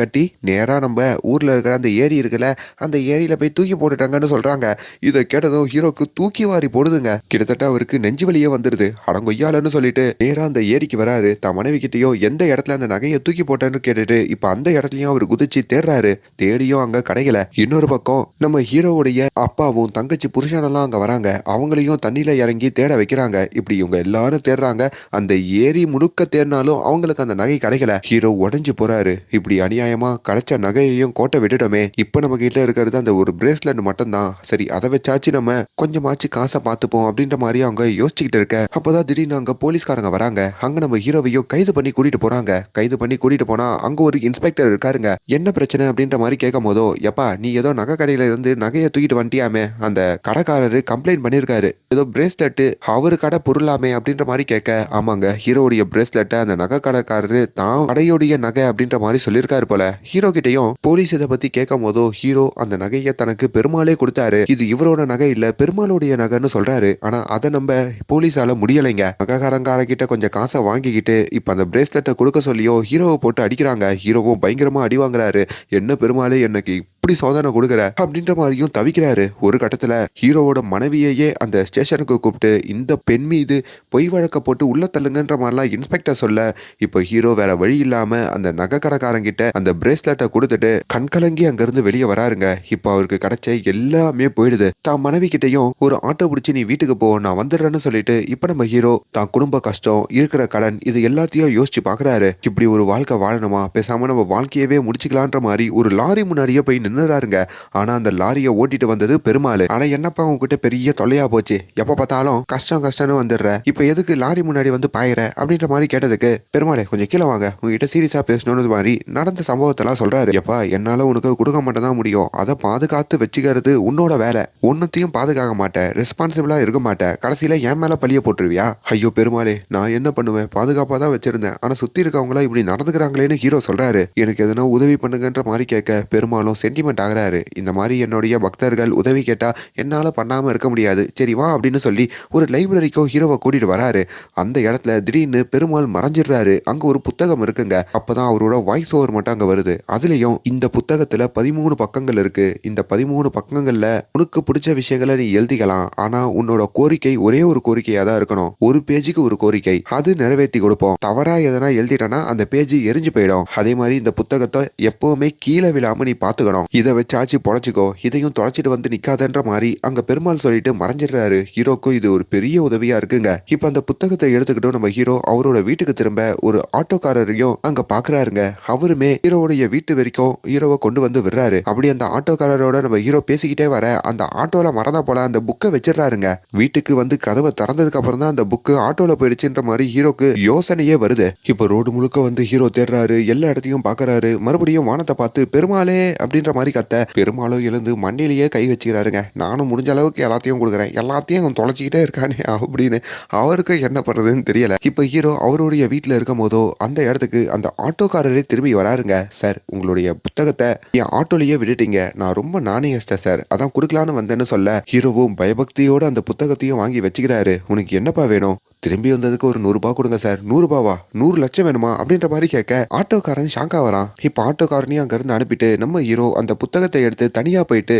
கட்டி நேரா நம்ம ஊர்ல இருக்கிற அந்த ஏரி இருக்குல்ல, அந்த ஏரியில போய் தூக்கி போட்டுட்டாங்கன்னு சொல்றாங்க. இதை கேட்டதும் ஹீரோக்கு தூக்கி வாரி போடுதுங்க. கிட்டத்தட்ட அவருக்கு நெஞ்சு வலியே வந்துருது. அடங்கொய்யாலன்னு சொல்லிட்டு நேரா அந்த ஏரிக்கு வராரு. தான் மனைவி கிட்டையும் எந்த இடத்துல அந்த நகையை தூக்கி போட்டேன்னு கேட்டுட்டு இப்ப அந்த இடத்துலயும் அவர் குதிச்சு தேடுறாரு. தேடியும் அங்க கிடைக்கல. இன்னொரு பக்கம் நம்ம ஹீரோ ஹீரோவுடைய அப்பாவும் தங்கச்சி புருஷனெல்லாம் அங்க வராங்க. அவங்களையும் தண்ணியில இறங்கி தேட வைக்கிறாங்க. இப்படி இவங்க எல்லாரும் தேடுறாங்க. அந்த ஏரி முழுக்க தேடினாலும் அவங்களுக்கு அந்த நகை கிடைக்கல. ஹீரோ உடைஞ்சு போறாரு. இப்படி அநியாயமா கிடைச்ச நகையையும் கோட்டை விட்டுட்டோமே, இப்ப நம்ம கிட்ட இருக்கிறது அந்த ஒரு பிரேஸ்லெட் மட்டும்தான். சரி, அதை வச்சாச்சு நம்ம கொஞ்சமாச்சு காசை பார்த்துப்போம் அப்படின்ற மாதிரி அவங்க யோசிச்சுக்கிட்டு இருக்க. அப்பதான் திடீர்னு அங்க போலீஸ்காரங்க வராங்க. அங்க நம்ம ஹீரோவையும் கைது பண்ணி கூட்டிட்டு போறாங்க. கைது பண்ணி கூட்டிட்டு போனா அங்க ஒரு இன்ஸ்பெக்டர் இருக்காருங்க. என்ன பிரச்சனை அப்படின்ற மாதிரி கேட்கும் போதோ, எப்பா நீ ஏதோ நகை கடையில இருந்து நகையை தூக்கிட்டு வந்துட்டியாமே, அந்த கடைக்காரரு கம்ப்ளைண்ட் பண்ணிருக்காரு, ஏதோ பிரேஸ்லெட் அவரு கடை பொருளாமே அப்படின்ற மாதிரி கேட்க, ஆமாங்க ஹீரோடைய பிரேஸ்லெட்டை அந்த நகை கடைக்காரரு தான் கடையுடைய நகை அப்படின்ற மாதிரி சொல்லியிருக்காரு போல. ஹீரோ கிட்டையும் போலீஸ் இதை பத்தி கேட்கும் போதோ, ஹீரோ அந்த நகையை தனக்கு பெருமாளே கொடுத்தாரு, இது இவரோட நகை இல்ல பெருமாளுடைய நகைன்னு சொல்றாரு. ஆனா அதை நம்ம போலீஸால முடியலைங்க. நகைக்காரங்கார கிட்ட கொஞ்சம் காசை வாங்கிக்கிட்டு இப்ப அந்த பிரேஸ்லெட்டை கொடுக்க சொல்லியும் ஹீரோவை போட்டு அடிக்கிறாங்க. ஹீரோவும் பயங்கரமா அடி வாங்குறாரு. என்ன பெருமாளே எனக்கு இப்படி சோதனை கொடுக்குற அப்படின்ற மாதிரியும் தவிக்கிறாரு. ஒரு கட்டத்துல ஹீரோவோட மனைவியையே அந்த ஸ்டேஷனுக்கு கூப்பிட்டு இந்த பெண் மீது பொய் வழக்க போட்டு உள்ள தள்ளுங்கன்ற மாதிரிலாம் இன்ஸ்பெக்டர் சொல்ல, இப்போ ஹீரோ வேற வழி இல்லாம அந்த நகை கடைக்காரங்கிட்ட அந்த பிரேஸ்லெட்டை கொடுத்துட்டு கண்கலங்கி அங்கிருந்து வெளியே வராருங்க. இப்போ அவருக்கு கிடைச்ச எல்லாமே போயிடுது. தான் மனைவி கிட்டையும் ஒரு ஆட்டோ பிடிச்சி நீ வீட்டுக்கு போ நான் வந்துடுறேன்னு சொல்லிட்டு இப்ப நம்ம ஹீரோ தான் குடும்ப கஷ்டம் இருக்கிற கடன் இது எல்லாத்தையும் யோசிச்சு பாக்குறாரு. இப்படி ஒரு வாழ்க்கை வாழணுமா, பேசாம நம்ம வாழ்க்கையவே முடிச்சுக்கலான்ற மாதிரி ஒரு லாரி முன்னாடியே போய் நின்னுறாருங்க. ஆனா அந்த லாரியை ஓட்டிட்டு வந்தது பெருமாள். ஆனா என்னப்பா உங்ககிட்ட பெரிய தொல்லையா போச்சு, எப்ப பார்த்தாலும் கஷ்டம் கஷ்டம்னு வந்துடுற, இப்ப எதுக்கு லாரி முன்னாடி வந்து பாயிற அப்படின்ற மாதிரி கேட்டதுக்கு, பெருமாளே கொஞ்சம் கீழே வாங்க உங்ககிட்ட சீரியஸா பேசணும்னு மாதிரி நடந்த சம்பவத்தெல்லாம் சொல்றாரு. எப்பா என்னால உனக்கு கொடுக்க மட்டும் தான் முடியும், அதை பாதுகாத்து வச்சுக்கிறது உன்னோட வேலை, ஒன்னத்தையும் பாதுகாக்க மாட்டேன், ரெஸ்பான்சிபிளா இருக்க மாட்டேன், கடைசியில என் மேல பழிய போட்டுருவியா? ஐயோ பெருமாளே நான் என்ன பண்ணுவேன், பாதுகாப்பா தான் வச்சிருந்தேன், ஆனா சுத்தி இருக்கவங்களா இப்படி நடந்துக்கிறாங்களேன்னு ஹீரோ சொல்றாரு. எனக்கு எதனா உதவி பண்ணுங்கன்ற மாதிரி கேட்க பெருமாளும் சென்டிமெண்ட் ஆகிறாரு. இந்த மாதிரி என்னுடைய பக்தர்கள் உதவி கேட்டா என்னால பண்ணாம இருக்க முடியாது, சரி வா அப்படின்னு சொல்லி ஒரு லைப்ரரிக்கோ ஹீரோவை கூட்டிட்டு வராரு. அந்த இடத்துல திடீர்னு பெருமாள் மறைஞ்சிடுறாரு. அங்க ஒரு புத்தகம் இருக்குங்க. அப்பதான் அவரோட வாய்ஸ் ஓவர் மட்டும் அங்க வருது. அதுலயும் இந்த புத்தகத்துல 13 பக்கங்கள் இருக்கு. இந்த 13 பக்கங்கள்ல உனக்கு பிடிச்ச விஷயங்களை நீ எழுதிக்கலாம், ஆனா உன்னோட கோரிக்கை ஒரே ஒரு கோரிக்கையா தான் இருக்கணும், ஒரு பேஜுக்கு ஒரு கோரிக்கை, அது நிறைவேற்றி கொடுப்போம், தவறா எதனா எழுதிட்டனா அந்த பேஜ் எரிஞ்சு போயிடும், அதே மாதிரி இந்த புத்தகத்தை எப்பவுமே கீழே விழாம நீ பாத்துக்கணும், இதை வச்சாச்சு பொழைச்சிக்கோ, இதையும் தொலைச்சிட்டு வந்து நிக்காதன்ற மாதிரி அங்க பெருமாள் சொல்லிட்டு மறைஞ்சிடுறாரு. ஹீரோக்கும் இது ஒரு பெரிய உதவியா இருக்குங்க. இப்ப அந்த புத்தகத்தை எடுத்துக்கிட்டோம் நம்ம ஹீரோ அவரோட வீட்டுக்கு திரும்ப ஒரு ஆட்டோக்காரரையும் அங்க பாக்குறாருங்க. அவருமே ஹீரோவுடைய வீட்டு வரைக்கும் ஹீரோவை கொண்டு வந்து விடுறாரு. அப்படி அந்த ஆட்டோக்காரரோட நம்ம ஹீரோ பேசிக்கிட்டே வர அந்த ஆட்டோல மறந்தா போல அந்த புக்கை வச்சிடறாருங்க. வீட்டுக்கு வந்து கதவை திறந்ததுக்கு அப்புறம் தான் அந்த புக்கு ஆட்டோல போயிடுச்சுன்ற மாதிரி ஹீரோக்கு யோசனையே வருது. இப்ப ரோடு முழுக்க வந்து ஹீரோ தேடுறாரு, எல்லா இடத்தையும் பாக்குறாரு. மறுபடியும் வானத்தை பார்த்து பெருமாளே அப்படின்ற மாதிரி கத்த, பெருமாளும் எழுந்து மண்ணிலேயே கை வச்சுக்கிறாருங்க. நானும் முடிஞ்ச அளவுக்கு எல்லாத்தையும் கொடுக்குறேன், எல்லாத்தையும் தொலைச்சிக்கிட்டே இருக்கானே அப்படின்னு அவருக்கு என்ன பண்றதுன்னு தெரியல. இப்ப ஹீரோ அவருடைய வீட்டுல இருக்கும் போதோ அந்த இடத்துக்கு அந்த ஆட்டோக்காரரே திரும்பி வராருங்க. சார் உங்களுடைய புத்தகத்தை என் ஆட்டோலயே விட்டுட்டீங்க, நான் ரொம்ப நாணயஸ்ட சார், அதான் கொடுக்கலான்னு வந்தேன்னு சொல்ல, ஹீரோவும் பயபக்தியோட அந்த புத்தகத்தையும் வாங்கி வச்சுக்கிறாரு. உனக்கு என்னப்பா வேணும்? திரும்பி வந்ததுக்கு ஒரு 100 ரூபாய் கொடுங்க சார். 100 ரூபாவா? 100 லட்சம் வேணுமா அப்படின்ற மாதிரி கேட்க ஆட்டோக்காரன் ஷாக்கா வரான். இப்ப ஆட்டோக்காரனையும் அங்க இருந்து அனுப்பிட்டு நம்ம ஹீரோ அந்த புத்தகத்தை எடுத்து தனியா போயிட்டு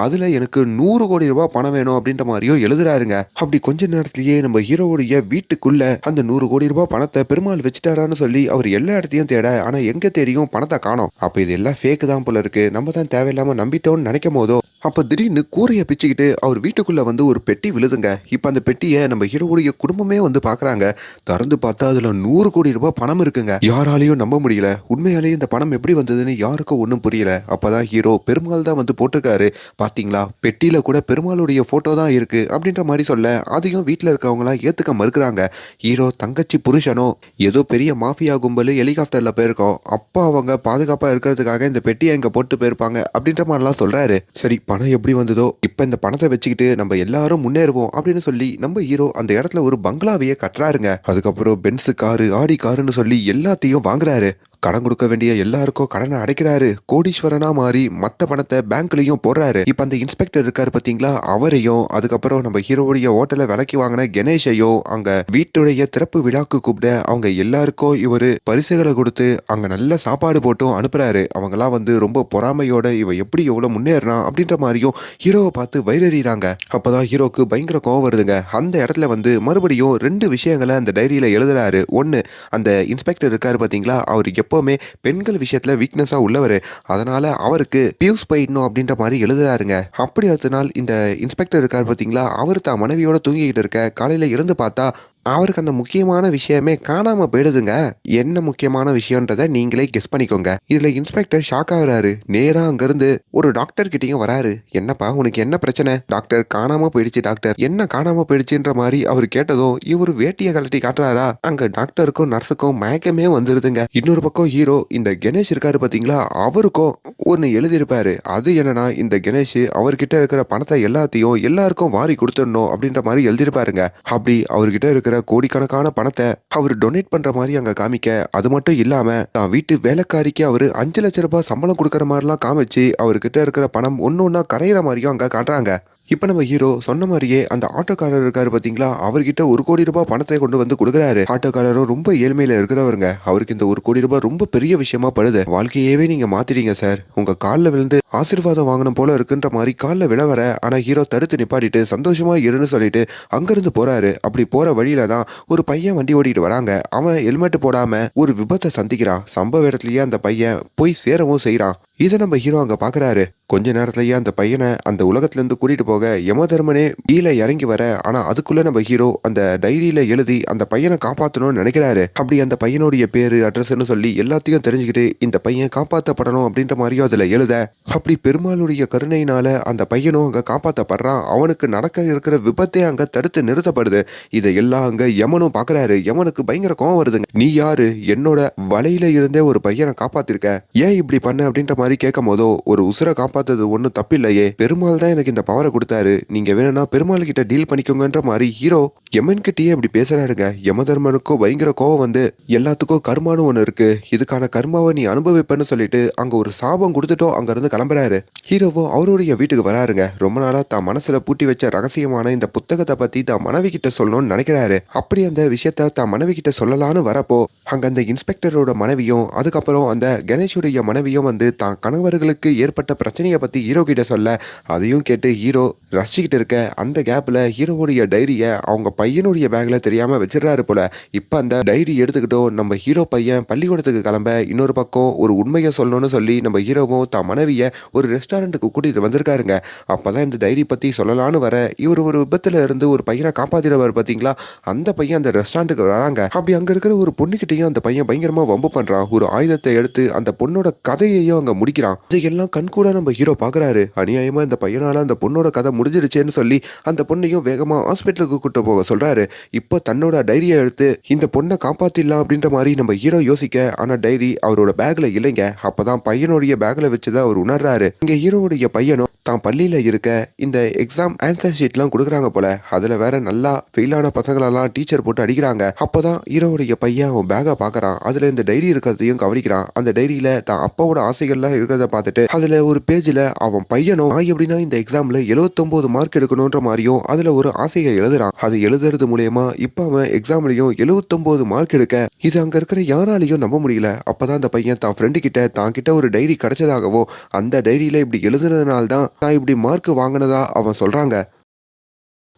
அதுல எனக்கு 100 கோடி ரூபாய் பணம் வேணும் அப்படின்ற மாதிரியும் எழுதுறாருங்க. அப்படி கொஞ்ச நேரத்திலேயே நம்ம ஹீரோவுடைய வீட்டுக்குள்ள அந்த 100 கோடி ரூபாய் பணத்தை பெருமாள் வச்சுட்டாரான்னு சொல்லி அவர் எல்லா இடத்தையும் தேட, ஆனா எங்க தேடியும் பணத்தை காணோம். அப்ப இது எல்லாம் ஃபேக் தான் போல இருக்கு, நம்ம தான் தேவையில்லாம நம்பிட்டோம்னு நினைக்கும் போதோ அப்ப திடீர்னு கூரையை பிச்சுக்கிட்டு அவர் வீட்டுக்குள்ள வந்து ஒரு பெட்டி விழுதுங்க. இப்ப அந்த பெட்டியை நம்ம ஹீரோவுடைய குடும்பமே வந்து பாக்குறாங்க. திறந்து பார்த்தா அதுல 100 கோடி ரூபாய் பணம் இருக்குங்க. யாராலையும் நம்ப முடியல. உண்மையாலேயே இந்த பணம் எப்படி வந்ததுன்னு யாருக்கும் ஒன்றும் புரியல. அப்பதான் ஹீரோ பெருமாள் தான் வந்து போட்டிருக்காரு, பாத்தீங்களா பெட்டியில கூட பெருமாளுடைய போட்டோ தான் இருக்கு அப்படின்ற மாதிரி சொல்ல, அதையும் வீட்டுல இருக்கவங்களா ஏத்துக்க மறுக்கிறாங்க. ஹீரோ தங்கச்சி புருஷனும் ஏதோ பெரிய மாஃபியா கும்பல் ஹெலிகாப்டர்ல போயிருக்கோம், அப்பா அவங்க பாதுகாப்பா இருக்கிறதுக்காக இந்த பெட்டியை இங்க போட்டு போயிருப்பாங்க அப்படின்ற மாதிரிலாம் சொல்றாரு. சரி பணம் எப்படி வந்ததோ இப்ப இந்த பணத்தை வச்சுக்கிட்டு நம்ம எல்லாரும் முன்னேறுவோம் அப்படின்னு சொல்லி நம்ம ஹீரோ அந்த இடத்துல ஒரு பங்களாவையே கட்டுறாருங்க. அதுக்கப்புறம் பென்ஸ் காரு ஆடி காருன்னு சொல்லி எல்லாத்தையும் வாங்குறாரு. கடன் கொடுக்க வேண்டிய எல்லாருக்கும் கடனை அடைக்கிறாரு. கோடீஸ்வரனா மாறி மத்த பணத்தை பேங்க்லயும் போடுறாரு. இப்ப அந்த இன்ஸ்பெக்டர் இருக்காரு பாத்தீங்களா, அவரையும் அதுக்கப்புறம் நம்ம ஹீரோவுடைய ஹோட்டலை விலைக்கு வாங்கின கணேஷையும் அங்க வீட்டுடைய திறப்பு விழாக்கு கூப்பிட அவங்க எல்லாருக்கும் இவரு பரிசுகளை கொடுத்து அங்க நல்ல சாப்பாடு போட்டும் அனுப்புறாரு. அவங்க எல்லாம் வந்து ரொம்ப பொறாமையோட இவ எப்படி எவ்வளவு முன்னேறான் அப்படின்ற மாதிரியும் ஹீரோவை பார்த்து வைரறிறாங்க. அப்பதான் ஹீரோக்கு பயங்கர கோவம் வருதுங்க. அந்த இடத்துல வந்து மறுபடியும் 2 விஷயங்களை அந்த டைரியில எழுதுறாரு. ஒன்னு, அந்த இன்ஸ்பெக்டர் இருக்காரு பாத்தீங்களா, அவர் எப்பவுமே பெண்கள் விஷயத்துல வீக்னஸா உள்ளவரு. அதனால அவருக்கு பியூஸ் போயிடணும் அப்படின்ற மாதிரி எழுதுறாருங்க. அப்படி அடுத்த நாள் இந்த இன்ஸ்பெக்டர் இருக்காரு பாத்தீங்களா, அவர் தான் மனைவியோட தூங்கிக்கிட்டு இருக்க காலையில இருந்து பார்த்தா அவருக்கு அந்த முக்கியமான விஷயமே காணாம போயிடுதுங்க. என்ன முக்கியமான விஷயம்ன்றத நீங்களே கெஸ் பண்ணிக்கோங்க. இதுல இன்ஸ்பெக்டர் ஷாக் ஆகுறாரு. நேரா அங்கிருந்து ஒரு டாக்டர் கிட்டயும் வராரு. என்னப்பா உனக்கு என்ன பிரச்சனை? டாக்டர் காணாம போயிடுச்சு டாக்டர். என்ன காணாம போயிடுச்சுன்ற மாதிரி அவர் கேட்டதும் இவரு வேட்டியை கழட்டி காட்டுறாரா, அங்க டாக்டருக்கும் நர்ஸுக்கும் மயக்கமே வந்துருதுங்க. இன்னொரு பக்கம் ஹீரோ இந்த கணேஷ் இருக்காரு பாத்தீங்களா, அவருக்கும் ஒன்னு எழுதியிருப்பாரு. அது என்னன்னா இந்த கணேஷ் அவர்கிட்ட இருக்கிற பணத்தை எல்லாத்தையும் எல்லாருக்கும் வாரி கொடுத்துடணும் அப்படின்ற மாதிரி எழுதியிருப்பாருங்க. அப்படி அவர்கிட்ட இருக்கிற கோடிக்கணக்கான பணத்தை அவர் டொனேட் பண்ற மாதிரி அங்க காமிக்க, அது மட்டும் இல்லாம தான் வீட்டு வேலைக்காரிக்கு அவரு 5 லட்சம் ரூபாய் சம்பளம் கொடுக்கற மாதிரிலாம் காமிச்சு அவர்கிட்ட இருக்கிற பணம் ஒன்னொன்னா கரையிற மாதிரியும் அங்க காட்டுறாங்க. இப்ப நம்ம ஹீரோ சொன்ன மாதிரியே அந்த ஆட்டோக்காரர் இருக்காரு பாத்தீங்களா, அவர்கிட்ட 1 கோடி ரூபாய் பணத்தை கொண்டு வந்து கொடுக்குறாரு. ஆட்டோக்காரரும் ரொம்ப ஏழ்மையில இருக்கிறவருங்க. அவருக்கு இந்த 1 கோடி ரூபாய் ரொம்ப பெரிய விஷயமா படுது. வாழ்க்கையவே நீங்க மாத்திட்டீங்க சார், உங்க காலில் விழுந்து ஆசீர்வாதம் வாங்கணும் போல இருக்குன்ற மாதிரி காலில் விழ வர, ஆனா ஹீரோ தடுத்து நிப்பாட்டிட்டு சந்தோஷமா இருன்னு சொல்லிட்டு அங்கிருந்து போறாரு. அப்படி போற வழியில தான் ஒரு பையன் வண்டி ஓட்டிட்டு வராங்க. அவன் ஹெல்மெட் போடாம ஒரு விபத்தை சந்திக்கிறான். சம்பவ இடத்துலயே அந்த பையன் போய் சேரவும் செய்யறான். இதை நம்ம ஹீரோ அங்க பாக்குறாரு. கொஞ்ச நேரத்திலேயே அந்த பையனை அந்த உலகத்துல இருந்து கூட்டிட்டு போக யமதர்மனே கீழே இறங்கி வர, ஆனா அதுக்குள்ள நம்ம ஹீரோ அந்த டைரியில எழுதி அந்த பையனை காப்பாத்தணும்னு நினைக்கிறாரு. அப்படி அந்த பையனுடைய பேரு அட்ரஸ்ன்னு சொல்லி எல்லாத்தையும் தெரிஞ்சுக்கிட்டு இந்த பையன் காப்பாத்தப்படணும் அப்படின்ற மாதிரியும் அதுல எழுத, அப்படி பெருமாளுடைய கருணையினால அந்த பையனும் அங்க காப்பாத்தப்படுறான். அவனுக்கு நடக்க இருக்கிற விபத்தே அங்க தடுத்து நிறுத்தப்படுது. இதையெல்லாம் அங்க யமனும் பாக்குறாரு. யமனுக்கு பயங்கர கோவம் வருதுங்க. நீ யாரு? என்னோட வலையில இருந்தே ஒரு பையனை காப்பாத்திருக்க, ஏன் இப்படி பண்ண அப்படின்ற மாதிரி கேட்கும் போதோ, ஒரு உசுரை காப்பாத்தது ஒன்னும் தப்பில்லையே, பெருமாள் தான் எனக்கு இந்த பவரை கொடுத்தாரு, நீங்க வேணும்னா பெருமாள் கிட்ட டீல் பண்ணிக்கோங்கன்ற மாதிரி ஹீரோ யமன் கிட்டயே இப்படி பேசுறாருங்க. யமதர்மனுக்கும் பயங்கர கோவம் வந்து, எல்லாத்துக்கும் கர்மானு ஒண்ணு இருக்கு, இதுக்கான கர்மாவை நீ அனுபவிப்பன்னு சொல்லிட்டு அங்க ஒரு சாபம் கொடுத்துட்டோம் அங்க இருந்து கிளம்புறாரு. ஹீரோவும் அவருடைய வீட்டுக்கு வராருங்க. ரொம்ப நாளா தான் மனசுல பூட்டி வச்ச ரகசியமான இந்த புத்தகத்தை பத்தி தான் மனைவி கிட்ட சொல்லணும்னு நினைக்கிறாரு. அப்படி அந்த விஷயத்த தான் மனைவி கிட்ட சொல்லலான்னு வரப்போ, அங்க அந்த இன்ஸ்பெக்டரோட மனைவியும் அதுக்கப்புறம் அந்த கணேஷுடைய மனைவியும் வந்து தான் கணவர்களுக்கு ஏற்பட்ட பிரச்சனையை பத்தி ஹீரோ கிட்ட சொல்ல, அதையும் கேட்டு ஹீரோ ரசிச்சுக்கிட்டு இருக்க அந்த கேப்ல ஹீரோவுடைய டைரியை அவங்க பையனுடைய பேக்ல தெரியாம வச்சிடறாரு போல. இப்ப அந்த டைரி எடுத்துக்கிட்டோம் நம்ம ஹீரோ பையன் பள்ளிக்கூடத்துக்கு கிளம்ப, இன்னொரு பக்கம் ஒரு உண்மையை சொல்லணும்னு சொல்லி நம்ம ஹீரோவும் தான் மனைவியை ஒரு ரெஸ்டாரண்ட்டுக்கு கூட்டிட்டு வந்திருக்காருங்க. அப்பதான் இந்த டைரி பத்தி சொல்லலான்னு வர, இவர் ஒரு விபத்துல இருந்து ஒரு பையனை காப்பாத்திடுவார் பாத்தீங்களா, அந்த பையன் அந்த ரெஸ்டாரண்ட்டுக்கு வராங்க. அப்படி அங்க இருக்கிற ஒரு பொண்ணுகிட்டையும் அந்த பையன் பயங்கரமா வம்பு பண்றான். ஒரு ஆயுதத்தை எடுத்து அந்த பொண்ணோட கதையையும் அங்க முடிக்கிறான். இதையெல்லாம் கண்கூட நம்ம ஹீரோ பாக்குறாரு. அநியாயமா இந்த பையனால அந்த பொண்ணோட கதை முடிஞ்சிருச்சேன்னு சொல்லி அந்த பொண்ணையும் வேகமா ஹாஸ்பிட்டலுக்கு கூட்டு போக சொல்றாரு. இப்போ தன்னோட டைரியை எடுத்து இந்த பொண்ணை காப்பாத்திடலாம் அப்படின்ற மாதிரி நம்ம ஹீரோ யோசிக்க, ஆனா டைரி அவரோட பேக்ல இல்லைங்க. அப்பதான் பையனுடைய பேக்ல வச்சுதான் அவர் உணர்றாரு. இங்க ஹீரோவுடைய பையனும் தான் பள்ளியில இருக்க இந்த எக்ஸாம் ஆன்சர் ஷீட்லாம் கொடுக்குறாங்க போல. அதுல வேற நல்லா ஃபெயிலான பசங்களெல்லாம் டீச்சர் போட்டு அடிக்கிறாங்க. அப்பதான் ஹீரோவுடைய பையன் அவன் பேக்கை பாக்குறான். அதுல இந்த டைரி இருக்கிறதையும் கவனிக்கிறான். அந்த டைரியில தான் அப்பாவோட ஆசைகள்லாம் இருக்கிறத பார்த்துட்டு அதுல ஒரு பேஜ்ல அவன் பையனும் எப்படின்னா இந்த எக்ஸாம்ல 79 மார்க் எடுக்கணும்ன்ற மாதிரியும் அதுல ஒரு ஆசையை எழுதுறான். அது எழுதுறது மூலியமா இப்ப அவன் எக்ஸாம்லயும் 79 மார்க் எடுக்க, இது அங்க இருக்கிற யாராலையும் நம்ப முடியல. அப்பதான் அந்த பையன் தான் ஃப்ரெண்டு கிட்ட தான் கிட்ட ஒரு டைரி கிடைச்சதாகவும், அந்த டைரியில இப்படி எழுதுனதுனால தான் நான் இப்படி மார்க் வாங்கினதா அவன் சொல்றாங்க.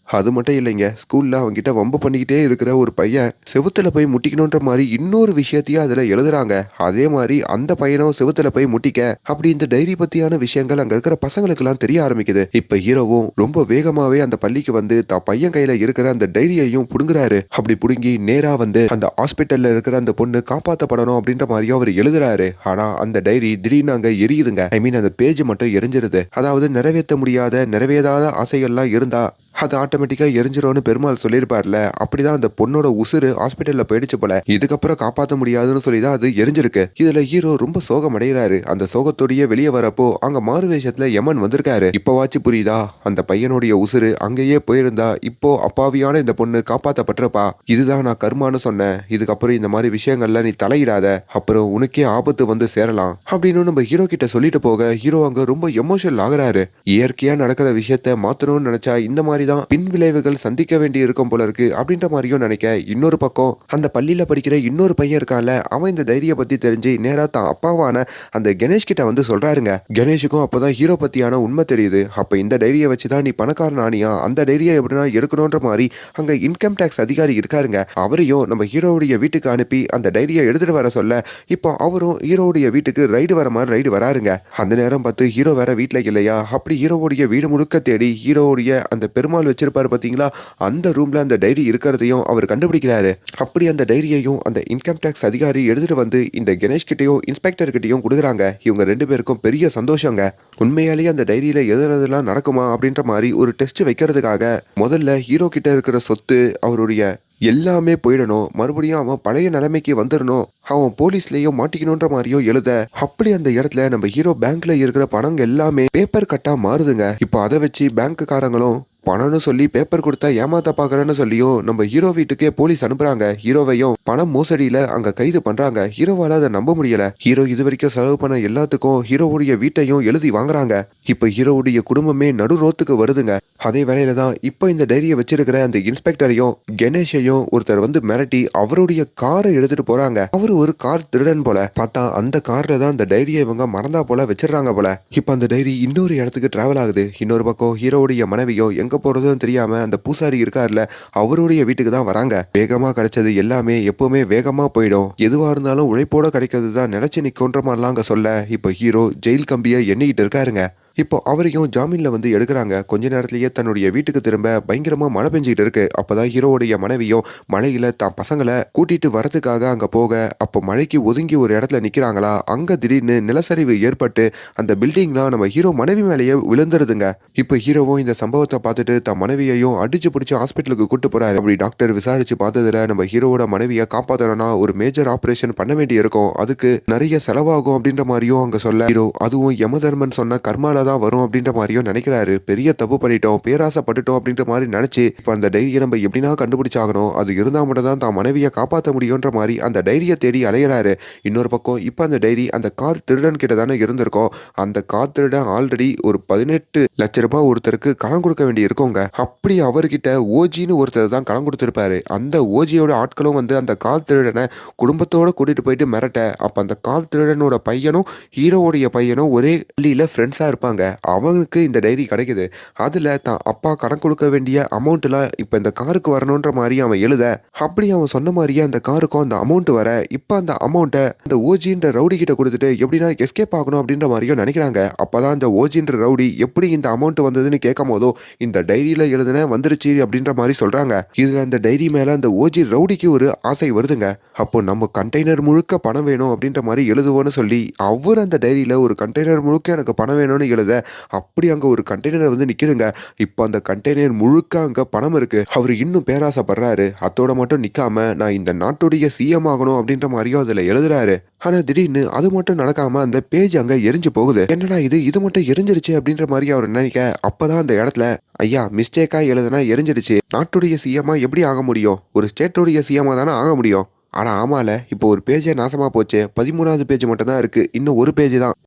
அது மட்டும் இல்லைங்க, ஸ்கூல்ல அவன்கிட்ட வம்பு பண்ணிக்கிட்டே இருக்கிற ஒரு பையன் செவுத்துல போய் முட்டிக்கணுன்ற மாதிரி இன்னொரு விஷயத்தையும் அதுல எழுதுறாங்க. அதே மாதிரி அந்த பையனும் செவுத்துல போய் முட்டிக்க, அப்படி இந்த டைரி பத்தியான விஷயங்கள் அங்க இருக்கிற பசங்களுக்கு எல்லாம் தெரிய ஆரம்பிக்குது. இப்ப ஹீரோவும் ரொம்ப வேகமாவே அந்த பள்ளிக்கு வந்து தான் பையன் கையில இருக்கிற அந்த டைரியையும் புடுங்குறாரு. அப்படி புடுங்கி நேரா வந்து அந்த ஹாஸ்பிட்டல்ல இருக்கிற அந்த பொண்ணு காப்பாத்தப்படணும் அப்படின்ற மாதிரியும் அவர் எழுதுறாரு. ஆனா அந்த டைரி திடீர்னு அங்க எரியுதுங்க. ஐ மீன் அந்த பேஜ் மட்டும் எரிஞ்சிருது. அதாவது நிறைவேற்ற முடியாத நிறைவேறாத ஆசைகள்லாம் இருந்தா அது ஆட்டோமேட்டிக்கா எரிஞ்சிரும்னு பெருமாள் சொல்லியிருப்பார்ல, அப்படிதான் அந்த பொண்ணோட உசுறு ஹாஸ்பிட்டல்ல போயிடுச்சு போல. இதுக்கப்புறம் காப்பாற்ற முடியாதுன்னு சொல்லிதான் அது எரிஞ்சிருக்கு. இதுல ஹீரோ ரொம்ப சோகம் அடைகிறாரு. அந்த சோகத்தோடயே வெளியே வரப்போ அங்க மாறு வேஷத்துல யமன் வந்திருக்காரு. இப்பவாச்சு புரியுதா, அந்த பையனுடைய உசுறு அங்கேயே போயிருந்தா இப்போ அப்பாவியான இந்த பொண்ணு காப்பாத்தப்பட்டிருப்பா. இதுதான் நான் கர்மான்னு சொன்னேன். இதுக்கப்புறம் இந்த மாதிரி விஷயங்கள்ல நீ தலையிடாத, அப்புறம் உனக்கே ஆபத்து வந்து சேரலாம் அப்படின்னு நம்ம ஹீரோ கிட்ட சொல்லிட்டு போக, ஹீரோ அங்க ரொம்ப எமோஷனல் ஆகுறாரு. இயற்கையா நடக்கிற விஷயத்த மாத்தணும்னு நினைச்சா இந்த மாதிரி தான் பின் விளைவுகள் சந்திக்க வேண்டி இருக்கும் போல இருக்கு அப்படின்ற மாதிரியும் நினைக்க, இன்னொரு பக்கம் அந்த பள்ளியில படிக்கிற இன்னொரு பையன் இருக்கான்ல, அவன் இந்த டைரியை பத்தி தெரிஞ்சு நேரா தான் அப்பாவான அந்த கணேஷ் கிட்ட வந்து சொல்றாருங்க. கணேஷுக்கும் அப்பதான் ஹீரோ பத்தியான உண்மை தெரியுது. அப்ப இந்த டைரியை வச்சுதான் நீ பணக்காரன் ஆனியா, அந்த டைரியை எப்படின்னா எடுக்கணும்ன்ற மாதிரி அங்க இன்கம் டாக்ஸ் அதிகாரி இருக்காருங்க. அவரையும் நம்ம ஹீரோவுடைய வீட்டுக்கு அனுப்பி அந்த டைரியை எடுத்துட்டு வர சொல்ல, இப்போ அவரும் ஹீரோவுடைய வீட்டுக்கு ரைடு வர மாதிரி ரைடு வராருங்க. அந்த நேரம் பார்த்து ஹீரோ வேற வீட்டுல இல்லையா, அப்படி ஹீரோவுடைய வீடு முழுக்க தேடி ஹீரோவுடைய அந்த பெருமாள் வச்சிருப்பாரு பாத்தீங்களா, அந்த ரூம்ல அந்த டைரி இருக்கிறதையும் அவர் கண்டுபிடிக்கிறாரு. அப்படி அந்த டைரியையும் அந்த இன்கம் டாக்ஸ் அதிகாரி எடுத்துட்டு வந்து இந்த கணேஷ் கிட்டையும் இன்ஸ்பெக்டர் கிட்டையும் கொடுக்குறாங்க. இவங்க 2 பேருக்கும் பெரிய சந்தோஷங்க. உண்மையாலேயே அந்த டைரியில எதெல்லாம் நடக்குமா அப்படின்ற மாதிரி ஒரு டெஸ்ட் வைக்கிறதுக்காக முதல்ல ஹீரோ கிட்ட இருக்கிற சொத்து, அவருடைய எல்லாமே போயிடணும், மறுபடியும் அவன் பழைய நிலைமைக்கு வந்துடணும், அவன் போலீஸ்லயும் மாட்டிக்கணும்ன்ற மாதிரியும் எழுத, அப்படி அந்த இடத்துல நம்ம ஹீரோ பேங்க்ல இருக்கிற பணம் எல்லாமே பேப்பர் கட்டா மாறுதுங்க. இப்போ அதை வச்சு பேங்க்குக்காரங்களும் பணம்னு சொல்லி பேப்பர் கொடுத்தா ஏமாத்த பாக்குறேன்னு சொல்லியும் நம்ம ஹீரோ வீட்டுக்கே போலீஸ் அனுப்புறாங்க. ஹீரோவையும் பணம் மோசடியில அங்க கைது பண்றாங்க. ஹீரோவால அதை நம்ப முடியல. ஹீரோ இது வரைக்கும் செலவு பண்ண எல்லாத்துக்கும் ஹீரோவுடைய வீட்டையும் எழுதி வாங்குறாங்க. இப்ப ஹீரோவுடைய குடும்பமே நடு ரோத்துக்கு வருதுங்க. அதே வேலையில தான் இப்ப இந்த டைரியை வச்சிருக்கிற அந்த இன்ஸ்பெக்டரையும் கணேஷையும் ஒருத்தர் வந்து மிரட்டி அவருடைய காரை எடுத்துட்டு போறாங்க. அவரு ஒரு கார் திருடன் போல. பார்த்தா அந்த கார்ல தான் அந்த டைரியை இவங்க மறந்தா போல வச்சிடறாங்க போல. இப்ப அந்த டைரி இன்னொரு இடத்துக்கு டிராவல் ஆகுது. இன்னொரு பக்கம் ஹீரோவுடைய மனைவியும் எங்க போறதும் தெரியாம அந்த பூசாரி இருக்காருல, அவருடைய வீட்டுக்கு தான் வராங்க. வேகமா கிடைச்சது எல்லாமே எப்பவுமே வேகமா போயிடும், எதுவா இருந்தாலும் உழைப்போட கிடைக்கிறது தான் நினைச்சு நிக்கோன்ற மாதிரிலாம் அங்க சொல்ல, இப்ப ஹீரோ ஜெயில் கம்பியை எண்ணிக்கிட்டு இருக்காருங்க. இப்போ அவரையும் ஜாமீன்ல வந்து எடுக்கிறாங்க. கொஞ்ச நேரத்திலேயே தன்னுடைய வீட்டுக்கு திரும்ப பயங்கரமா மழை பெஞ்சிட்டு இருக்கு. அப்பதான் ஹீரோவுடைய மனைவியும் மழையில தான் பசங்களை கூட்டிட்டு வரதுக்காக அங்க போக, அப்போ மழைக்கு ஒதுங்கி ஒரு இடத்துல நிக்கிறாங்களா, அங்க திடீர்னு நிலச்சரிவு ஏற்பட்டு அந்த பில்டிங்லாம் நம்ம ஹீரோ மனைவி மேலேயே விழுந்துருதுங்க. இப்போ ஹீரோவும் இந்த சம்பவத்தை பார்த்துட்டு தன் மனைவியையும் அடிச்சு பிடிச்சி ஹாஸ்பிட்டலுக்கு கூட்டு போறாரு. அப்படி டாக்டர் விசாரிச்சு பார்த்ததுல நம்ம ஹீரோவோட மனைவியை காப்பாத்தணும்னா ஒரு மேஜர் ஆபரேஷன் பண்ண வேண்டி இருக்கும், அதுக்கு நிறைய செலவாகும் அப்படின்ற மாதிரியும் அங்க சொல்ல, ஹீரோ அதுவும் யமதர்மன் சொன்ன கர்மால தான் வரும் அப்படின்ற மாதிரியும் நினைக்கிறாரு. பெரிய தப்பு பண்ணிட்டோம், பேராசப்பட்டுட்டோம் அப்படின்ற மாதிரி நினைச்சு இப்ப அந்த டைரியை நம்ம எப்படின்னா கண்டுபிடிச்சாகணும், அது இருந்தா மட்டும் தான் தான் மனைவியை காப்பாற்ற முடியும்ன்ற மாதிரி அந்த டைரியை தேடி அலையிறாரு. இன்னொரு பக்கம் இப்ப அந்த டைரி அந்த கார் திருடன் கிட்ட தானே இருந்திருக்கும். அந்த கார் திருடன் ஆல்ரெடி ஒரு 18 லட்சம் ரூபாய் ஒருத்தருக்கு கடன் கொடுக்க வேண்டி இருக்கோங்க. அப்படி அவர்கிட்ட ஓஜின்னு ஒருத்தர் தான் கடன் கொடுத்திருப்பாரு. அந்த ஓஜியோட ஆட்களும் வந்து அந்த கார் திருடனை குடும்பத்தோட கூட்டிட்டு போயிட்டு மிரட்ட, அப்ப அந்த கார் திருடனோட பையனும் ஹீரோவுடைய பையனும் ஒரே பள்ளியில ஃப்ரெண்ட்ஸா இருப்பாங்க. அவனுக்கு இந்த டைரி கிடைக்குது. அதுல தான் அப்பா கடன் கொடுக்க வேண்டிய அமௌண்ட் எல்லாம் இப்ப இந்த காருக்கு வரணும்ன்ற மாதிரி அவன் எழுத, அப்படி அவன் சொன்ன மாதிரியே அந்த காருக்கும் அந்த அமௌண்ட் வர, இப்ப அந்த அமௌண்ட்டை அந்த ஓஜின்ற ரவுடி கிட்ட கொடுத்துட்டு எப்படின்னா எஸ்கேப் ஆகணும் அப்படின்ற மாதிரியும் நினைக்கிறாங்க. அப்பதான் இந்த ஓஜின்ற ரவுடி எப்படி இந்த அமௌண்ட் வந்ததுன்னு கேட்கும் போதோ இந்த டைரியில எழுதுன வந்துருச்சு அப்படின்ற மாதிரி சொல்றாங்க. இதுல அந்த டைரி மேல அந்த ஓஜி ரவுடிக்கு ஒரு ஆசை வருதுங்க. அப்போ நம்ம கண்டெய்னர் முழுக்க பணம் வேணும் அப்படின்ற மாதிரி எழுதுவோன்னு சொல்லி அவர் அந்த டைரியில ஒரு கண்டெய்னர் முழுக்க எனக்கு பணம் வேணும்னு எழுத, அப்படி அங்க ஒரு கண்டெய்னர் வந்து நிக்குதுங்க. இப்போ அந்த கண்டெய்னர் முழுக்க அங்க பணம் இருக்கு. அவர் இன்னும் பேராசைப்படுறாரு. அதோட மட்டும் நிக்காம நான் இந்த நாட்டுடைய சிஎம் ஆகணும் அப்படின்ற மாதிரியும் அதுல எழுதுறாரு. ஆனா திடீர்னு அது மட்டும் நடக்காம அந்த பேஜ் அங்க எரிஞ்சு போகுது. என்னடா இது மட்டும் எரிஞ்சிருச்சு அப்படின்ற மாதிரி அவர் நினைக்க, அப்பதான் அந்த இடத்துல ஐயா மிஸ்டேக்கா எழுதுனா எரிஞ்சிடுச்சு, நாட்டுடைய சிஎம்மா எப்படி ஆக முடியும், ஒரு ஸ்டேட்டுடைய சிஎம்மா தானே ஆக முடியும். ஆனா ஆமால இப்போ ஒரு பேஜே நாசமா போச்சு, 13வது பேஜ் மட்டும் தான் இருக்கு, இன்னும் ஒரு பேஜ் தான்.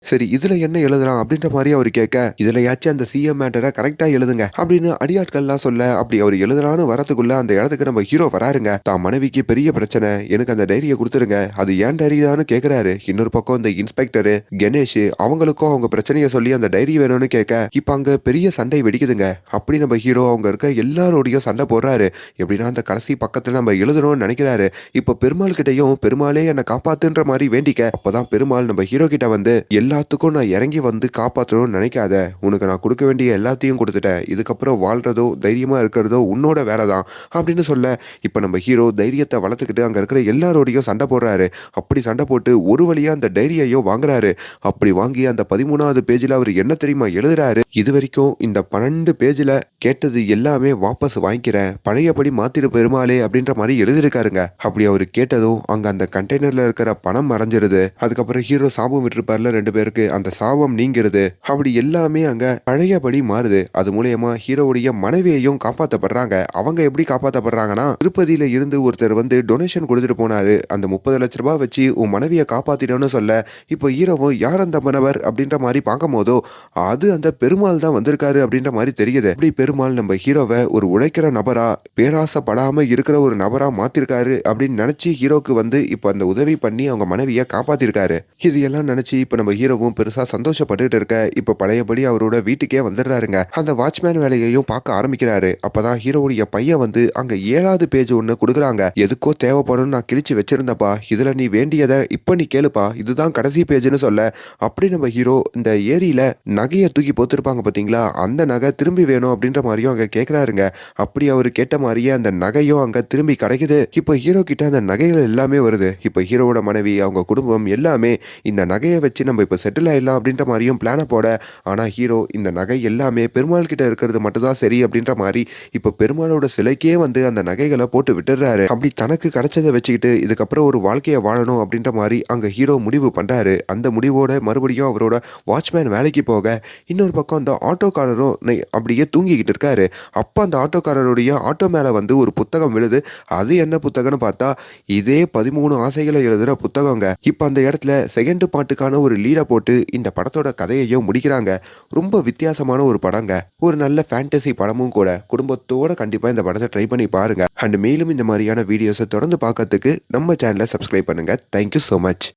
சரி இதுல என்ன எழுதலாம் அப்படின்ற மாதிரி அவர் கேட்க, இதுலயாச்சும் அந்த சிஎம் மேட்டரை கரெக்டா எழுதுங்க அப்படின்னு அடியாட்கள்லாம் சொல்ல, அப்படி அவர் எழுதலான்னு வரதுக்குள்ள அந்த இடத்துக்கு நம்ம ஹீரோ வராருங்க. தான் மனைவிக்கு பெரிய பிரச்சனை, எனக்கு அந்த டைரியை கொடுத்துருங்க, அது ஏன் டைரியான்னு கேட்கிறாரு. இன்னொரு பக்கம் இந்த இன்ஸ்பெக்டர் கணேஷ் அவங்களுக்கும் அவங்க பிரச்சனையை சொல்லி அந்த டைரி வேணும்னு கேட்க, இப்ப அங்க பெரிய சண்டை வெடிக்குதுங்க. அப்படி நம்ம ஹீரோ அவங்க இருக்க எல்லாரோடையும் சண்டை போடுறாரு. எப்படின்னா அந்த கடைசி பக்கத்துல நம்ம எழுதணும்னு நினைக்கிறாரு. இப்ப பெருமாள் கிட்டையும் பெருமாளே என்னை காப்பாத்துன்ற மாதிரி வேண்டிக்க, அப்பதான் பெருமாள் நம்ம ஹீரோ கிட்ட வந்து எல்லாத்துக்கும் நான் இறங்கி வந்து காப்பாற்றணும்னு நினைக்காத, உனக்கு நான் கொடுக்க வேண்டிய எல்லாத்தையும் கொடுத்துட்டேன், இதுக்கப்புறம் வாழ்றதோ தைரியமா இருக்கிறதோ உன்னோட வேலை தான் அப்படின்னு சொல்ல, இப்போ நம்ம ஹீரோ தைரியத்தை வளர்த்துக்கிட்டு அங்கே இருக்கிற எல்லாரோடையும் சண்டை போடுறாரு. அப்படி சண்டை போட்டு ஒரு வழியா அந்த டைரியையும் வாங்குறாரு. அப்படி வாங்கி அந்த 13வது பேஜில் அவர் என்ன தெரியுமா எழுதுறாரு, இது வரைக்கும் இந்த 12 பேஜில் கேட்டது எல்லாமே வாபஸ் வாங்கிக்கிறேன், பழையபடி மாத்திரு பெருமாளே அப்படின்ற மாதிரி எழுதியிருக்காருங்க. அப்படி அவர் கேட்டதும் அங்க அந்த கண்டெய்னர்ல இருக்கிற பணம் மறைஞ்சிருது. அதுக்கப்புறம் ஹீரோ சாபம் விட்டுருப்பார்ல 2 பேருக்கு அந்த சாபம் நீங்கிறது. அப்படி எல்லாமே அங்க பழையபடி மாறுது. அது மூலியமா ஹீரோவுடைய மனைவியையும் காப்பாத்தப்படுறாங்க. அவங்க எப்படி காப்பாத்தப்படுறாங்கன்னா, திருப்பதியில இருந்து ஒருத்தர் வந்து டொனேஷன் கொடுத்துட்டு போனாரு. அந்த 30 லட்ச ரூபாய் வச்சு உன் மனைவிய காப்பாத்திட்டோன்னு சொல்ல, இப்போ ஹீரோவும் யார் அந்த மனவர் அப்படின்ற மாரி பார்க்கும்போதோ, அது அந்த பெருமாள் தான் வந்திருக்காரு அப்படின்ற மாரி தெரியுது. இப்படி பெருமாள் நம்ம ஹீரோவ ஒரு உழைக்கிற நபரா, பேராசைப்படாம இருக்கிற ஒரு நபரா மாத்திருக்காரு அப்படின்னு நினைச்சு ஹீரோக்கு வந்து இப்ப அந்த உதவி பண்ணி அவங்க மனைவிய காப்பாத்திருக்காரு. இது எல்லாம் நினைச்சு இப்ப நம்ம ஹீரோவும் பெருசா சந்தோஷப்பட்டுட்டு இருக்க, இப்ப பழையபடி அவரோட வீட்டுக்கே வந்துடுறாருங்க. அந்த வாட்ச்மேன் வேலையையும் பார்க்க ஆரம்பிக்கிறாரு. அப்பதான் ஹீரோவுடைய பையன் வந்து அங்க 7வது பேஜ் ஒண்ணு குடுக்குறாங்க. எதுக்கோ தேவைப்படும் நான் கிழிச்சு வச்சிருந்தப்பா. இதுல நீ வேண்டியத இப்ப நீ கேளுப்பா. இதுதான் கடைசி பேஜ்னு சொல்ல, அப்படி நம்ம ஹீரோ இந்த ஏரியில நகைய தூக்கி போத்திருப்பாங்க பாத்தீங்களா, அந்த நகை திரும்பி வேணும் அப்படின்ற மாதிரியும் அங்க கேக்குறாருங்க. அப்படி அவரு கேட்ட மாதிரியே அந்த நகையும் அங்க திரும்பி கிடைக்குது. இப்ப ஹீரோ கிட்ட அந்த நகைகள் எல்லாமே வருது. இப்ப ஹீரோவோட மனைவி, அவங்க குடும்பம் எல்லாமே இந்த நகையை வச்சு நம்ம இப்ப செட்டில் ஆயிடலாம் அப்படின்ற மாதிரியும் பிளான போட, ஆனா ஹீரோ இந்த நகை எல்லாமே பெருமாள் கிட்ட இருக்கிறது மட்டும்தான் சரி அப்படின்ற மாதிரி இப்ப பெருமாளோட சிலைக்கே வந்து அந்த நகைகளை போட்டு விட்டுறாரு. அப்படி தனக்கு கிடைச்சதை வச்சுக்கிட்டு இதுக்கப்புறம் ஒரு வாழ்க்கையை வாழணும் அப்படின்ற மாதிரி அங்க ஹீரோ முடிவு பண்றாரு. அந்த முடிவோட மறுபடியும் அவரோட வாட்ச்மேன் வேலைக்கு போக, இன்னொரு பக்கம் அந்த ஆட்டோக்காரரும் அப்படியே தூங்கிக்கிட்டு இருக்காரு. அப்ப அந்த ஆட்டோக்காரருடைய ஆட்டோ மேல வந்து ஒரு புத்தகம் விழுது. அது என்ன புத்தகம்னு பார்த்தா, இதே 13 ஆசைகளை எழுதுற புத்தகங்க. இப்ப அந்த இடத்துல செகண்ட் பார்ட்டுக்கான ஒரு லீட போட்டு இந்த படத்தோட கதையையும் முடிக்கிறாங்க. ரொம்ப வித்தியாசமான ஒரு படங்க. ஒரு நல்ல ஃபேண்டசி படமும் கூட. குடும்பத்தோட கண்டிப்பா இந்த படத்தை ட்ரை பண்ணி பாருங்க. அண்ட் மேலும் இந்த மாதிரியான வீடியோஸை தொடர்ந்து பார்க்கறதுக்கு நம்ம சேனலை சப்ஸ்கிரைப் பண்ணுங்க. Thank you so much.